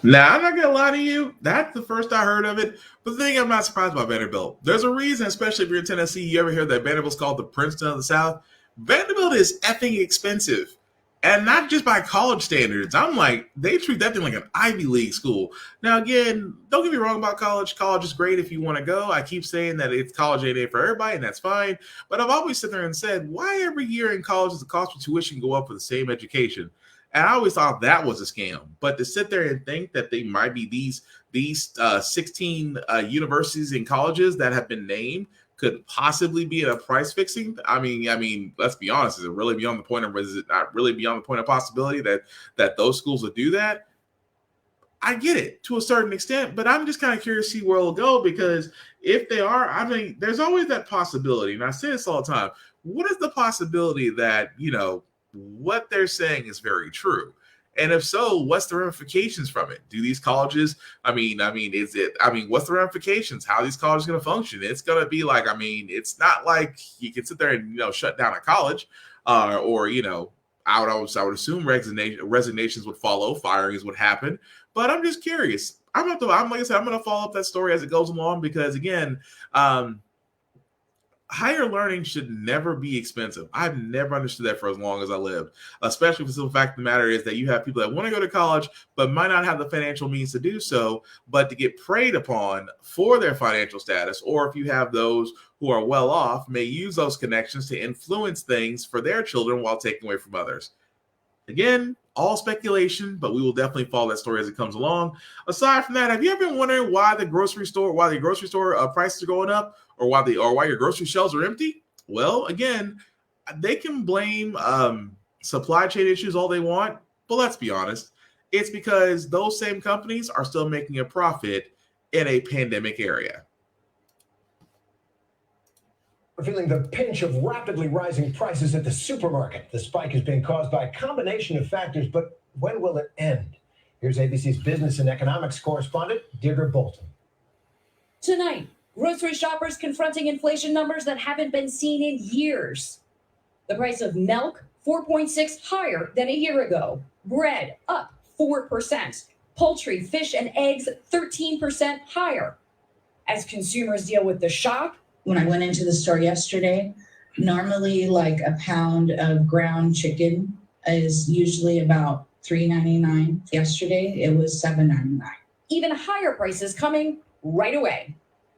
Now, I'm not going to lie to you. That's the first I heard of it. But the thing I'm not surprised by Vanderbilt. There's a reason, especially if you're in Tennessee, you ever hear that Vanderbilt's called the Princeton of the South? Vanderbilt is effing expensive. And not just by college standards. I'm like, they treat that thing like an Ivy League school. Now, again, don't get me wrong about college. College is great if you want to go. I keep saying that it's college ain't for everybody, and that's fine. But I've always sit there and said, why every year in college does the cost of tuition go up for the same education? And I always thought that was a scam. But to sit there and think that they might be these 16 universities and colleges that have been named could possibly be in a price fixing. I mean, let's be honest. Is it really beyond the point of, is it not really beyond the point of possibility that those schools would do that? I get it to a certain extent, but I'm just kind of curious to see where it'll go, because if they are, I mean, there's always that possibility. And I say this all the time. What is the possibility that, what they're saying is very true? And if so, what's the ramifications from it? Do these colleges, what's the ramifications? How are these colleges going to function? It's going to be like, it's not like you can sit there and, shut down a college, I would assume resignations would follow, firings would happen. But I'm just curious. I'm going to follow up that story as it goes along, because again, higher learning should never be expensive. I've never understood that for as long as I lived, especially for the simple fact of the matter is that you have people that want to go to college, but might not have the financial means to do so, but to get preyed upon for their financial status, or if you have those who are well off, may use those connections to influence things for their children while taking away from others. Again, all speculation, but we will definitely follow that story as it comes along. Aside from that, have you ever been wondering why the grocery store prices are going up, or why your grocery shelves are empty? Well, again, they can blame supply chain issues all they want, but let's be honest, it's because those same companies are still making a profit in a pandemic area. We're feeling the pinch of rapidly rising prices at the supermarket. The spike is being caused by a combination of factors, but when will it end? Here's ABC's business and economics correspondent, Deirdre Bolton. Tonight, grocery shoppers confronting inflation numbers that haven't been seen in years. The price of milk, 4.6% higher than a year ago. Bread, up 4%. Poultry, fish, and eggs, 13% higher. As consumers deal with the shock, when I went into the store yesterday, normally like a pound of ground chicken is usually about $3.99. Yesterday, it was $7.99. Even higher prices coming right away.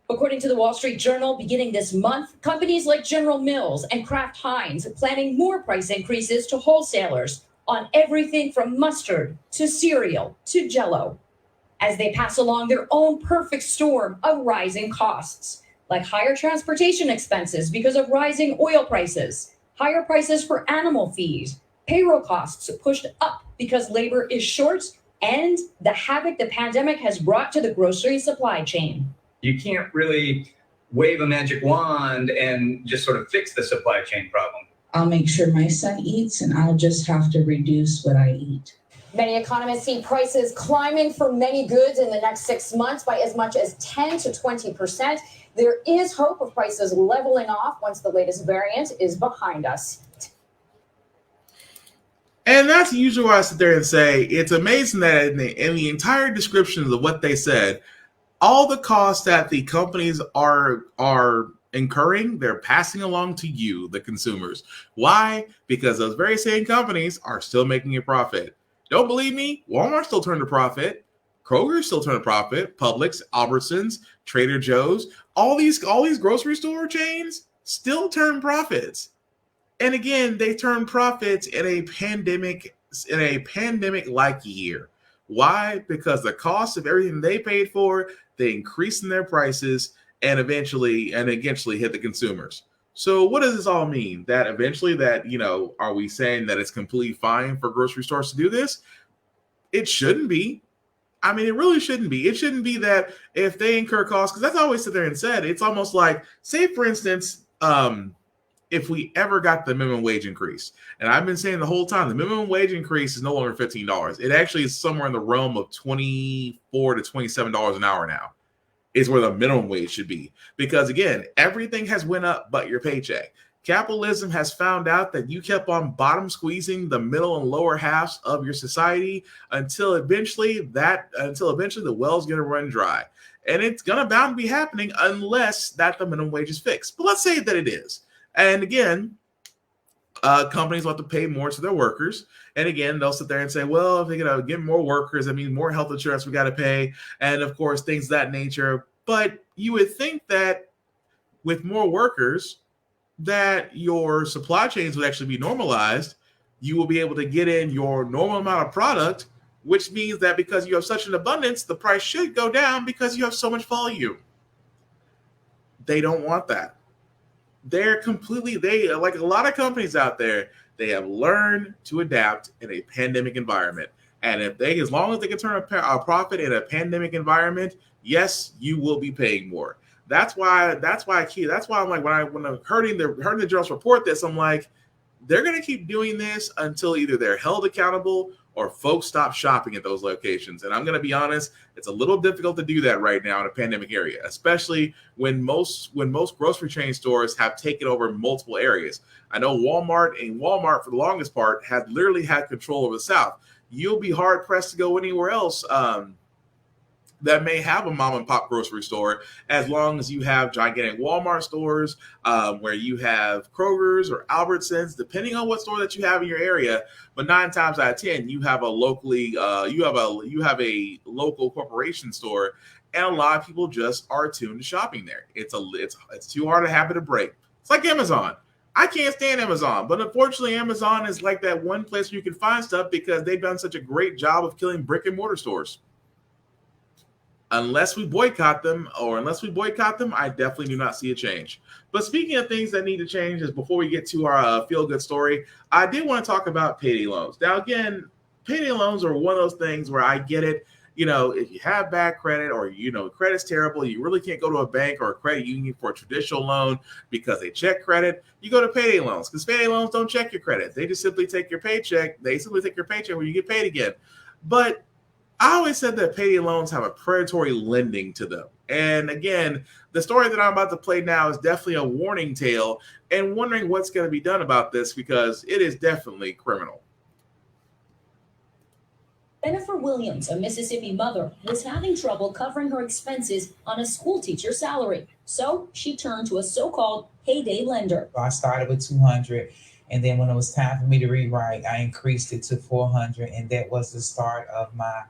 According to the Wall Street Journal, beginning this month, companies like General Mills and Kraft Heinz planning more price increases to wholesalers on everything from mustard to cereal to Jell-O, as they pass along their own perfect storm of rising costs, like higher transportation expenses because of rising oil prices, higher prices for animal fees, payroll costs pushed up because labor is short, and the havoc the pandemic has brought to the grocery supply chain. You can't really wave a magic wand and just sort of fix the supply chain problem. I'll make sure my son eats, and I'll just have to reduce what I eat. Many economists see prices climbing for many goods in the next 6 months by as much as 10 to 20%. There is hope of prices leveling off once the latest variant is behind us. And that's usually why I sit there and say it's amazing that in the entire descriptions of what they said, all the costs that the companies are incurring, they're passing along to you, the consumers. Why? Because those very same companies are still making a profit. Don't believe me? Walmart still turned a profit. Kroger still turn a profit. Publix, Albertsons, Trader Joe's, all these grocery store chains still turn profits. And again, they turn profits in a pandemic-like year. Why? Because the cost of everything they paid for, they increased in their prices and eventually hit the consumers. So what does this all mean? That eventually are we saying that it's completely fine for grocery stores to do this? It shouldn't be. I mean, it really shouldn't be. It shouldn't be that if they incur costs, because that's always sit there and said, it's almost like, say, for instance, if we ever got the minimum wage increase, and I've been saying the whole time, the minimum wage increase is no longer $15. It actually is somewhere in the realm of $24 to $27 an hour now, is where the minimum wage should be. Because again, everything has went up but your paycheck. Capitalism has found out that you kept on bottom squeezing the middle and lower halves of your society until eventually the well's going to run dry. And it's going to bound to be happening unless that the minimum wage is fixed. But let's say that it is. And again, companies want to pay more to their workers. And again, they'll sit there and say, well, if they're going to get more workers, that means more health insurance we got to pay. And of course, things of that nature. But you would think that with more workers, that your supply chains would actually be normalized. You will be able to get in your normal amount of product, which means that because you have such an abundance, the price should go down because you have so much volume. They don't want that. Like a lot of companies out there, they have learned to adapt in a pandemic environment. And as long as they can turn a profit in a pandemic environment, yes, you will be paying more. That's why I'm like, when I'm hearing the journalists report this, I'm like, they're going to keep doing this until either they're held accountable or folks stop shopping at those locations. And I'm going to be honest, it's a little difficult to do that right now in a pandemic area, especially when most grocery chain stores have taken over multiple areas. I know Walmart for the longest part had literally had control over the South. You'll be hard pressed to go anywhere else that may have a mom and pop grocery store, as long as you have gigantic Walmart stores, where you have Kroger's or Albertsons, depending on what store that you have in your area. But 9 times out of 10, you have a local corporation store, and a lot of people just are tuned to shopping there. It's too hard a habit to break. It's like Amazon. I can't stand Amazon, but unfortunately, Amazon is like that one place where you can find stuff because they've done such a great job of killing brick and mortar stores. Unless we boycott them, I definitely do not see a change. But speaking of things that need to change, is before we get to our feel-good story, I did want to talk about payday loans. Now, again, payday loans are one of those things where I get it. If you have bad credit or, credit's terrible, you really can't go to a bank or a credit union for a traditional loan because they check credit. You go to payday loans because payday loans don't check your credit. They just simply take your paycheck. They simply take your paycheck when you get paid again. But I always said that payday loans have a predatory lending to them. And again, the story that I'm about to play now is definitely a warning tale, and wondering what's going to be done about this because it is definitely criminal. Jennifer Williams, a Mississippi mother, was having trouble covering her expenses on a school teacher's salary. So she turned to a so-called payday lender. I started with $200, and then when it was time for me to rewrite, I increased it to $400, and that was the start of my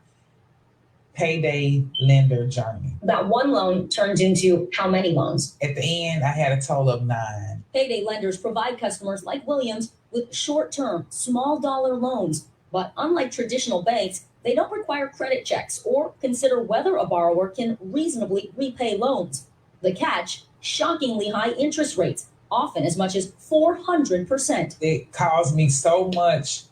payday lender journey. That one loan turned into how many loans? At the end, I had a total of 9. Payday lenders provide customers like Williams with short-term, small-dollar loans. But unlike traditional banks, they don't require credit checks or consider whether a borrower can reasonably repay loans. The catch, shockingly high interest rates, often as much as 400%. It caused me so much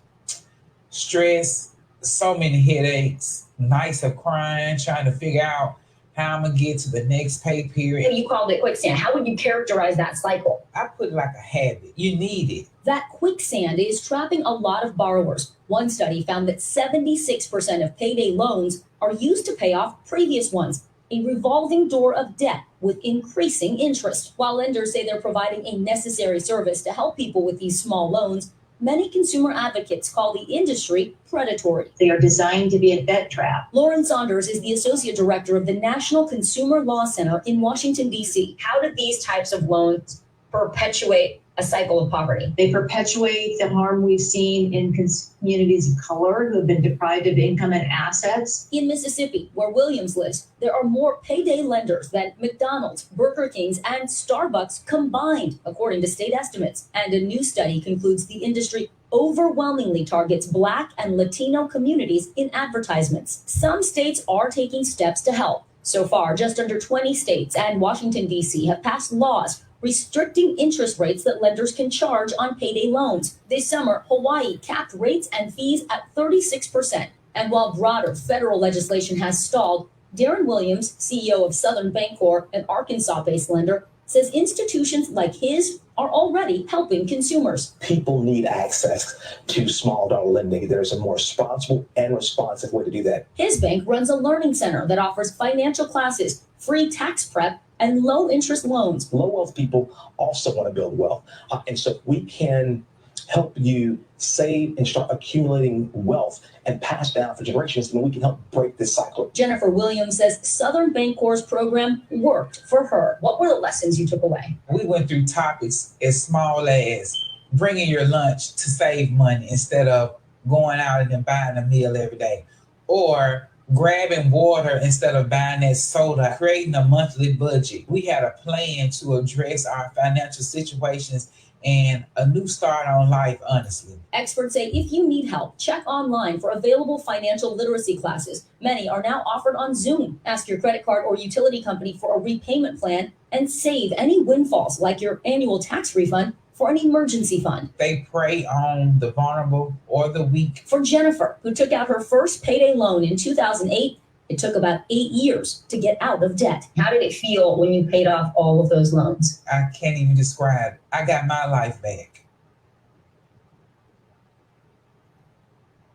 stress, so many headaches, nights of crying, trying to figure out how I'm going to get to the next pay period. You called it quicksand. How would you characterize that cycle? I put it like a habit. You need it. That quicksand is trapping a lot of borrowers. One study found that 76% of payday loans are used to pay off previous ones, a revolving door of debt with increasing interest. While lenders say they're providing a necessary service to help people with these small loans, many consumer advocates call the industry predatory. They are designed to be a debt trap. Lauren Saunders is the Associate Director of the National Consumer Law Center in Washington, D.C. How do these types of loans perpetuate a cycle of poverty. They perpetuate the harm we've seen in communities of color who have been deprived of income and assets. In Mississippi, where Williams lives, there are more payday lenders than McDonald's, Burger King's, and Starbucks combined, according to state estimates. And a new study concludes the industry overwhelmingly targets Black and Latino communities in advertisements. Some states are taking steps to help. So far, just under 20 states and Washington, D.C. have passed laws restricting interest rates that lenders can charge on payday loans. This summer, Hawaii capped rates and fees at 36%. And while broader federal legislation has stalled, Darren Williams, CEO of Southern Bancorp, an Arkansas-based lender, says institutions like his are already helping consumers. People need access to small dollar lending. There's a more responsible and responsive way to do that. His bank runs a learning center that offers financial classes, free tax prep, and low interest loans. Low wealth people also want to build wealth. And so we can help you save and start accumulating wealth and pass down for generations, and we can help break this cycle. Jennifer Williams says Southern Bancorp's program worked for her. What were the lessons you took away? We went through topics as small as bringing your lunch to save money instead of going out and then buying a meal every day, or grabbing water instead of buying that soda, creating a monthly budget. We had a plan to address our financial situations and a new start on life, honestly. Experts say if you need help, check online for available financial literacy classes. Many are now offered on Zoom. Ask your credit card or utility company for a repayment plan and save any windfalls like your annual tax refund for an emergency fund. They prey on the vulnerable or the weak. For Jennifer, who took out her first payday loan in 2008, it took about 8 years to get out of debt. How did it feel when you paid off all of those loans? I can't even describe. I got my life back.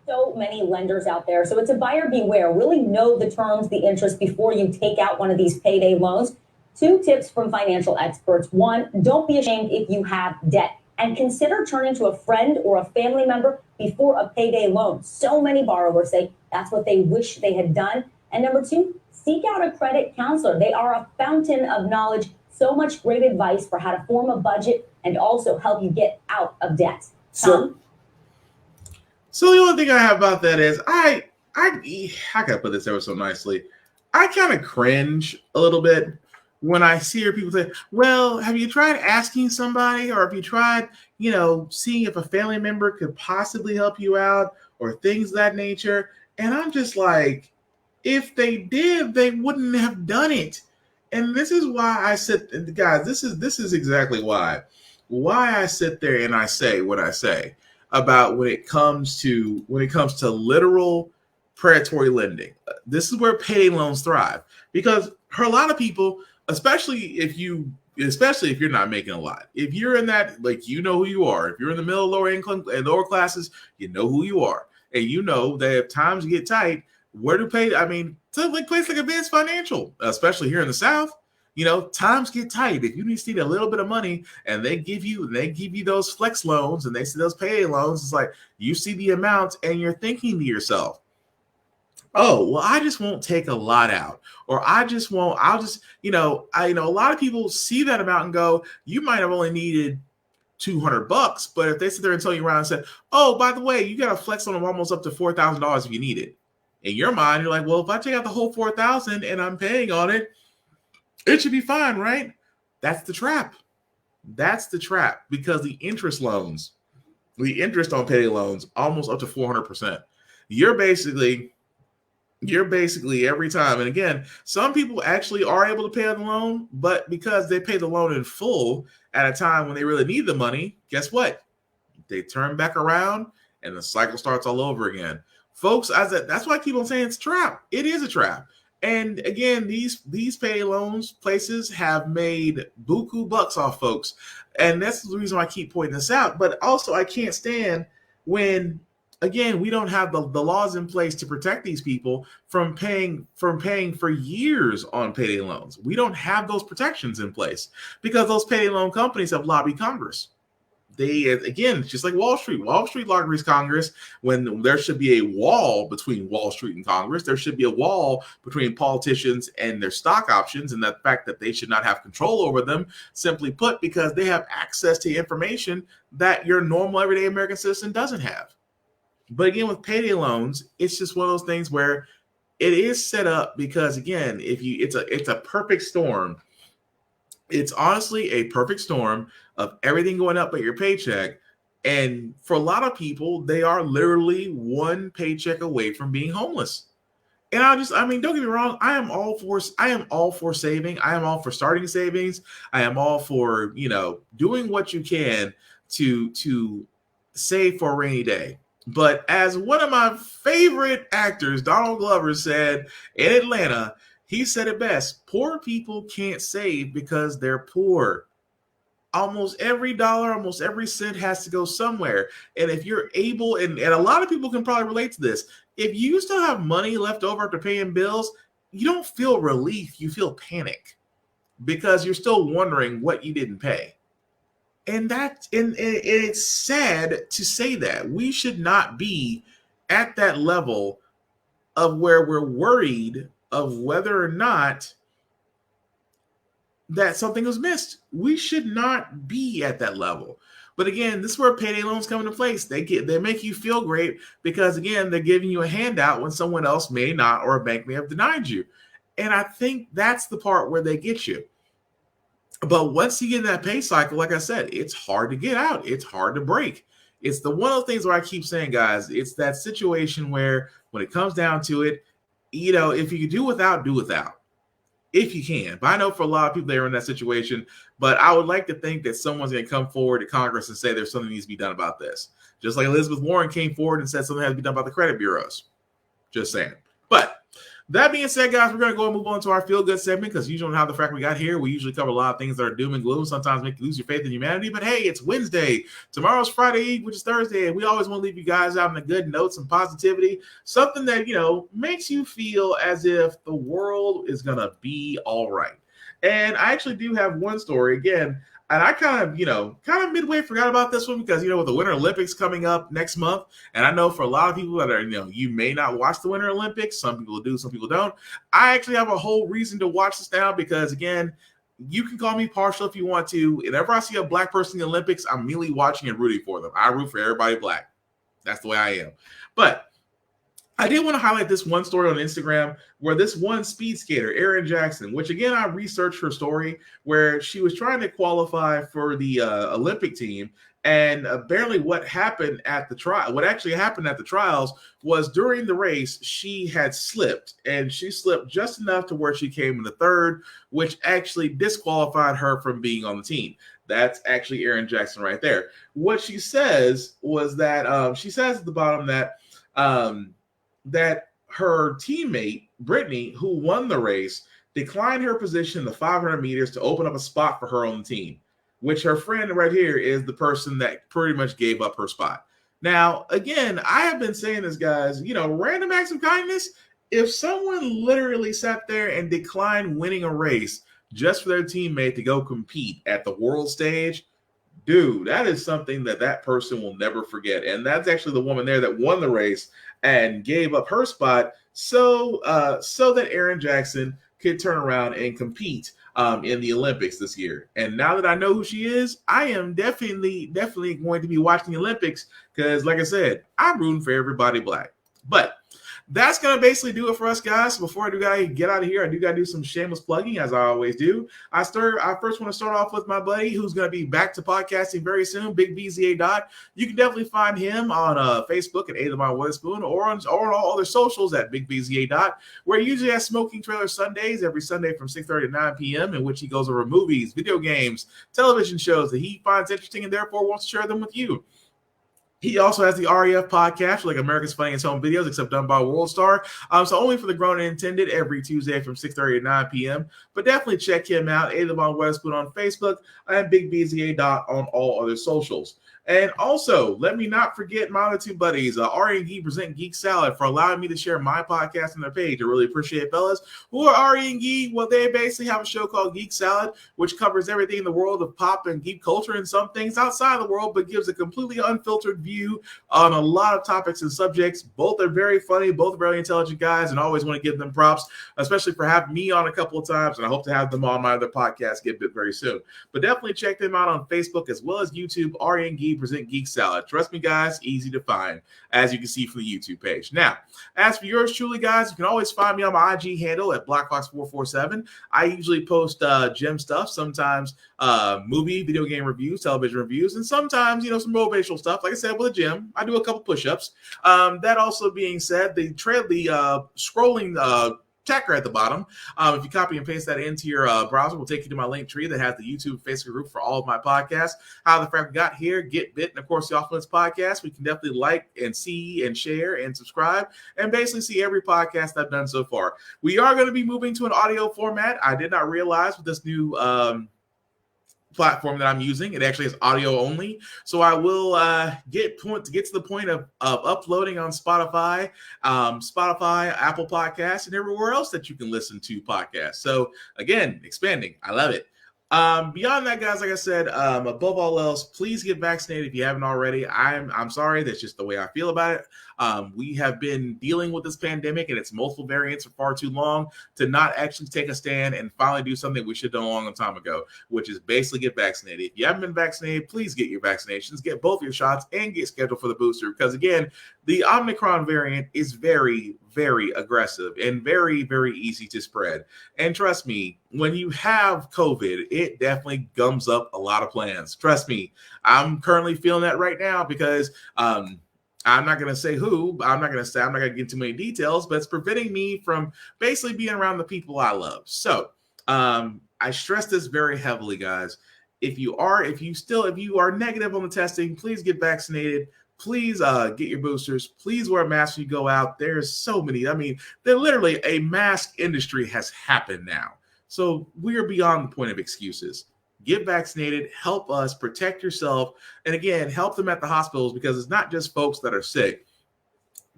So many lenders out there. So it's a buyer beware. Really know the terms, the interest before you take out one of these payday loans. 2 tips from financial experts. 1, don't be ashamed if you have debt, and consider turning to a friend or a family member before a payday loan. So many borrowers say that's what they wish they had done. And number 2, seek out a credit counselor. They are a fountain of knowledge. So much great advice for how to form a budget and also help you get out of debt. So the only thing I have about that is I gotta put this ever so nicely. I kind of cringe a little bit when I hear people say, well, have you tried asking somebody, or have you tried, seeing if a family member could possibly help you out, or things of that nature? And I'm just like, if they did, they wouldn't have done it. And this is why I sit, guys, this is exactly why I sit there and I say what I say about when it comes to literal predatory lending. This is where payday loans thrive, because for a lot of people, especially if you're not making a lot, if you're in that, like, who you are. If you're in the middle, lower income and lower classes, you know who you are, and you know that if times get tight, where to pay? I mean, to a place like Advanced Financial, especially here in the South, times get tight. If you need a little bit of money, and they give you those flex loans, and they see those payday loans, it's like you see the amounts, and you're thinking to yourself, oh, well, I just won't take a lot out, or a lot of people see that amount and go, you might have only needed $200, but if they sit there and tell you around and say, oh, by the way, you got a flex loan of almost up to $4,000 if you need it. In your mind, you're like, well, if I take out the whole $4,000 and I'm paying on it, it should be fine, right? That's the trap. Because the interest on payday loans, almost up to 400%. You're basically every time. And again, some people actually are able to pay on the loan, but because they pay the loan in full at a time when they really need the money, guess what? They turn back around and the cycle starts all over again. Folks, that's why I keep on saying it's a trap. It is a trap. And again, these payday loans places have made buku bucks off folks. And that's the reason why I keep pointing this out. But also, I can't stand when, again, we don't have the laws in place to protect these people from paying for years on payday loans. We don't have those protections in place because those payday loan companies have lobbied Congress. they, again, it's just like Wall Street. Wall Street lobbies Congress when there should be a wall between Wall Street and Congress. There should be a wall between politicians and their stock options, and the fact that they should not have control over them, simply put, because they have access to information that your normal everyday American citizen doesn't have. But again, with payday loans, it's just one of those things where it is set up because, again, it's a perfect storm. It's honestly a perfect storm of everything going up but your paycheck. And for a lot of people, they are literally one paycheck away from being homeless. And don't get me wrong, I am all for saving. I am all for starting savings. I am all for, doing what you can to save for a rainy day. But as one of my favorite actors, Donald Glover, said in Atlanta, he said it best: poor people can't save because they're poor. Almost every dollar, almost every cent has to go somewhere. And if you're able, and a lot of people can probably relate to this, if you still have money left over after paying bills, you don't feel relief, you feel panic because you're still wondering what you didn't pay. And it's sad to say that. We should not be at that level of where we're worried of whether or not that something was missed. We should not be at that level. But again, this is where payday loans come into place. They make you feel great because, again, they're giving you a handout when someone else may not, or a bank may have denied you. And I think that's the part where they get you. But once you get in that pay cycle, like I said, it's hard to get out. It's hard to break. It's one of the things where I keep saying, guys, it's that situation where when it comes down to it, if you do without, do without. If you can. But I know for a lot of people, they're in that situation. But I would like to think that someone's going to come forward to Congress and say there's something that needs to be done about this. Just like Elizabeth Warren came forward and said something has to be done about the credit bureaus. Just saying. But that being said, guys, we're going to go and move on to our feel-good segment because you don't know how the Frack we got here. We usually cover a lot of things that are doom and gloom, sometimes make you lose your faith in humanity. But hey, it's Wednesday. Tomorrow's Friday, which is Thursday, and we always want to leave you guys out on a good note, some positivity, something that, makes you feel as if the world is going to be all right. And I actually do have one story, again, and I kind of midway forgot about this one because, with the Winter Olympics coming up next month, and I know for a lot of people that are, you may not watch the Winter Olympics. Some people do, some people don't. I actually have a whole reason to watch this now because, again, you can call me partial if you want to. Whenever I see a black person in the Olympics, I'm immediately watching and rooting for them. I root for everybody black. That's the way I am. But I did want to highlight this one story on Instagram where this one speed skater, Erin Jackson, which again, I researched her story where she was trying to qualify for the Olympic team. And apparently what actually happened at the trials was during the race, she had slipped, and she slipped just enough to where she came in the third, which actually disqualified her from being on the team. That's actually Erin Jackson right there. What she says was that she says at the bottom that her teammate, Brittany, who won the race, declined her position in the 500 meters to open up a spot for her on the team, which her friend right here is the person that pretty much gave up her spot. Now, again, I have been saying this, guys, random acts of kindness. If someone literally sat there and declined winning a race just for their teammate to go compete at the world stage, dude, that is something that person will never forget. And that's actually the woman there that won the race and gave up her spot so that Erin Jackson could turn around and compete in the Olympics this year. And now that I know who she is, I am definitely going to be watching the Olympics because, like I said, I'm rooting for everybody black. But that's going to basically do it for us, guys. Before I do gotta get out of here, I do got to do some shameless plugging, as I always do. I first want to start off with my buddy who's going to be back to podcasting very soon, Big BZA. You can definitely find him on Facebook at A the My Witherspoon or on all other socials at Big BZA. Where he usually has Smoking Trailer Sundays every Sunday from 6:30 to 9 p.m. in which he goes over movies, video games, television shows that he finds interesting and therefore wants to share them with you. He also has the REF podcast, like America's Funniest Home Videos, except done by World Star. So only for the grown and intended every Tuesday from 6:30 to 9 p.m. But definitely check him out, A the My Witherspoon on Facebook and Big BZA on all other socials. And also, let me not forget my other two buddies, Ari and Geek present Geek Salad, for allowing me to share my podcast on their page. I really appreciate it, fellas. Who are Ari and Geek? Well, they basically have a show called Geek Salad, which covers everything in the world of pop and geek culture and some things outside of the world, but gives a completely unfiltered view on a lot of topics and subjects. Both are very funny, both are very intelligent guys, and I always want to give them props, especially for having me on a couple of times, and I hope to have them on my other podcast very soon. But definitely check them out on Facebook as well as YouTube. Ari and Geek present Geek Salad. Trust me, guys, easy to find, as you can see from the YouTube page. Now, as for yours truly, guys, you can always find me on my IG handle at BlackFox447. I usually post gym stuff, sometimes movie, video game reviews, television reviews, and sometimes, some motivational stuff. Like I said, with the gym, I do a couple push-ups. That also being said, the scrolling tracker at the bottom. If you copy and paste that into your browser, will take you to my link tree that has the YouTube Facebook group for all of my podcasts. How the Frack got here, Get Bit, and of course the Offense podcast. We can definitely like and see and share and subscribe and basically see every podcast I've done so far. We are going to be moving to an audio format. I did not realize with this new platform that I'm using, it actually is audio only. So I will get to the point of uploading on Spotify, Apple Podcasts, and everywhere else that you can listen to podcasts. So again, expanding. I love it. Beyond that, guys, like I said, above all else, please get vaccinated if you haven't already. I'm sorry, that's just the way I feel about it. We have been dealing with this pandemic and its multiple variants for far too long to not actually take a stand and finally do something we should have done a long time ago, which is basically get vaccinated. If you haven't been vaccinated, please get your vaccinations, get both your shots, and get scheduled for the booster. Because again, the Omicron variant is very, very aggressive and very, very easy to spread. And trust me, when you have COVID, it definitely gums up a lot of plans. Trust me, I'm currently feeling that right now because I'm not going to say who, I'm not going to get too many details, but it's preventing me from basically being around the people I love. So I stress this very heavily, guys. If you are negative on the testing, please get vaccinated. Please get your boosters. Please wear a mask when you go out. There's so many. Literally a mask industry has happened now. So we are beyond the point of excuses. Get vaccinated, help us, protect yourself, and again, help them at the hospitals, because it's not just folks that are sick.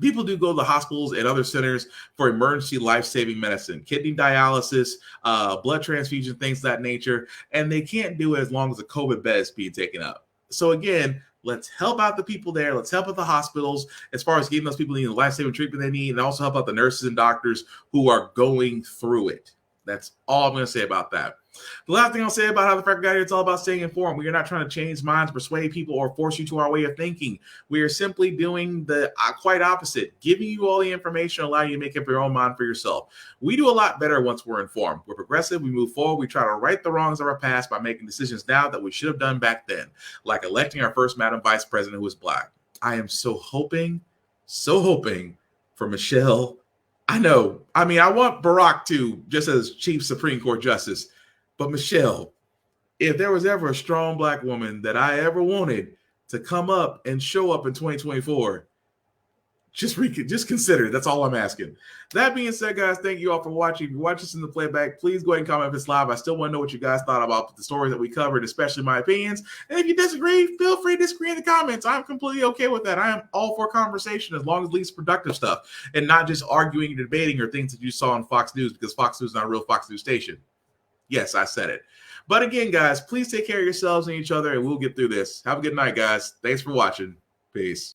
People do go to the hospitals and other centers for emergency life-saving medicine, kidney dialysis, blood transfusion, things of that nature, and they can't do it as long as a COVID bed is being taken up. So again, let's help out the people there. Let's help out the hospitals as far as getting those people needing the life-saving treatment they need, and also help out the nurses and doctors who are going through it. That's all I'm going to say about that. The last thing I'll say about How the Frack got here, it's all about staying informed. We are not trying to change minds, persuade people, or force you to our way of thinking. We are simply doing the quite opposite, giving you all the information, allowing you to make up your own mind for yourself. We do a lot better once we're informed. We're progressive. We move forward. We try to right the wrongs of our past by making decisions now that we should have done back then, like electing our first Madam Vice President who was Black. I am so hoping for Michelle. I want Barack too, just as Chief Supreme Court Justice. But Michelle, if there was ever a strong Black woman that I ever wanted to come up and show up in 2024, just consider it. That's all I'm asking. That being said, guys, thank you all for watching. If you watch this in the playback, please go ahead and comment if it's live. I still want to know what you guys thought about the stories that we covered, especially my opinions. And if you disagree, feel free to disagree in the comments. I'm completely okay with that. I am all for conversation as long as it leads to productive stuff and not just arguing or debating or things that you saw on Fox News, because Fox News is not a real Fox News station. Yes, I said it. But again, guys, please take care of yourselves and each other, and we'll get through this. Have a good night, guys. Thanks for watching. Peace.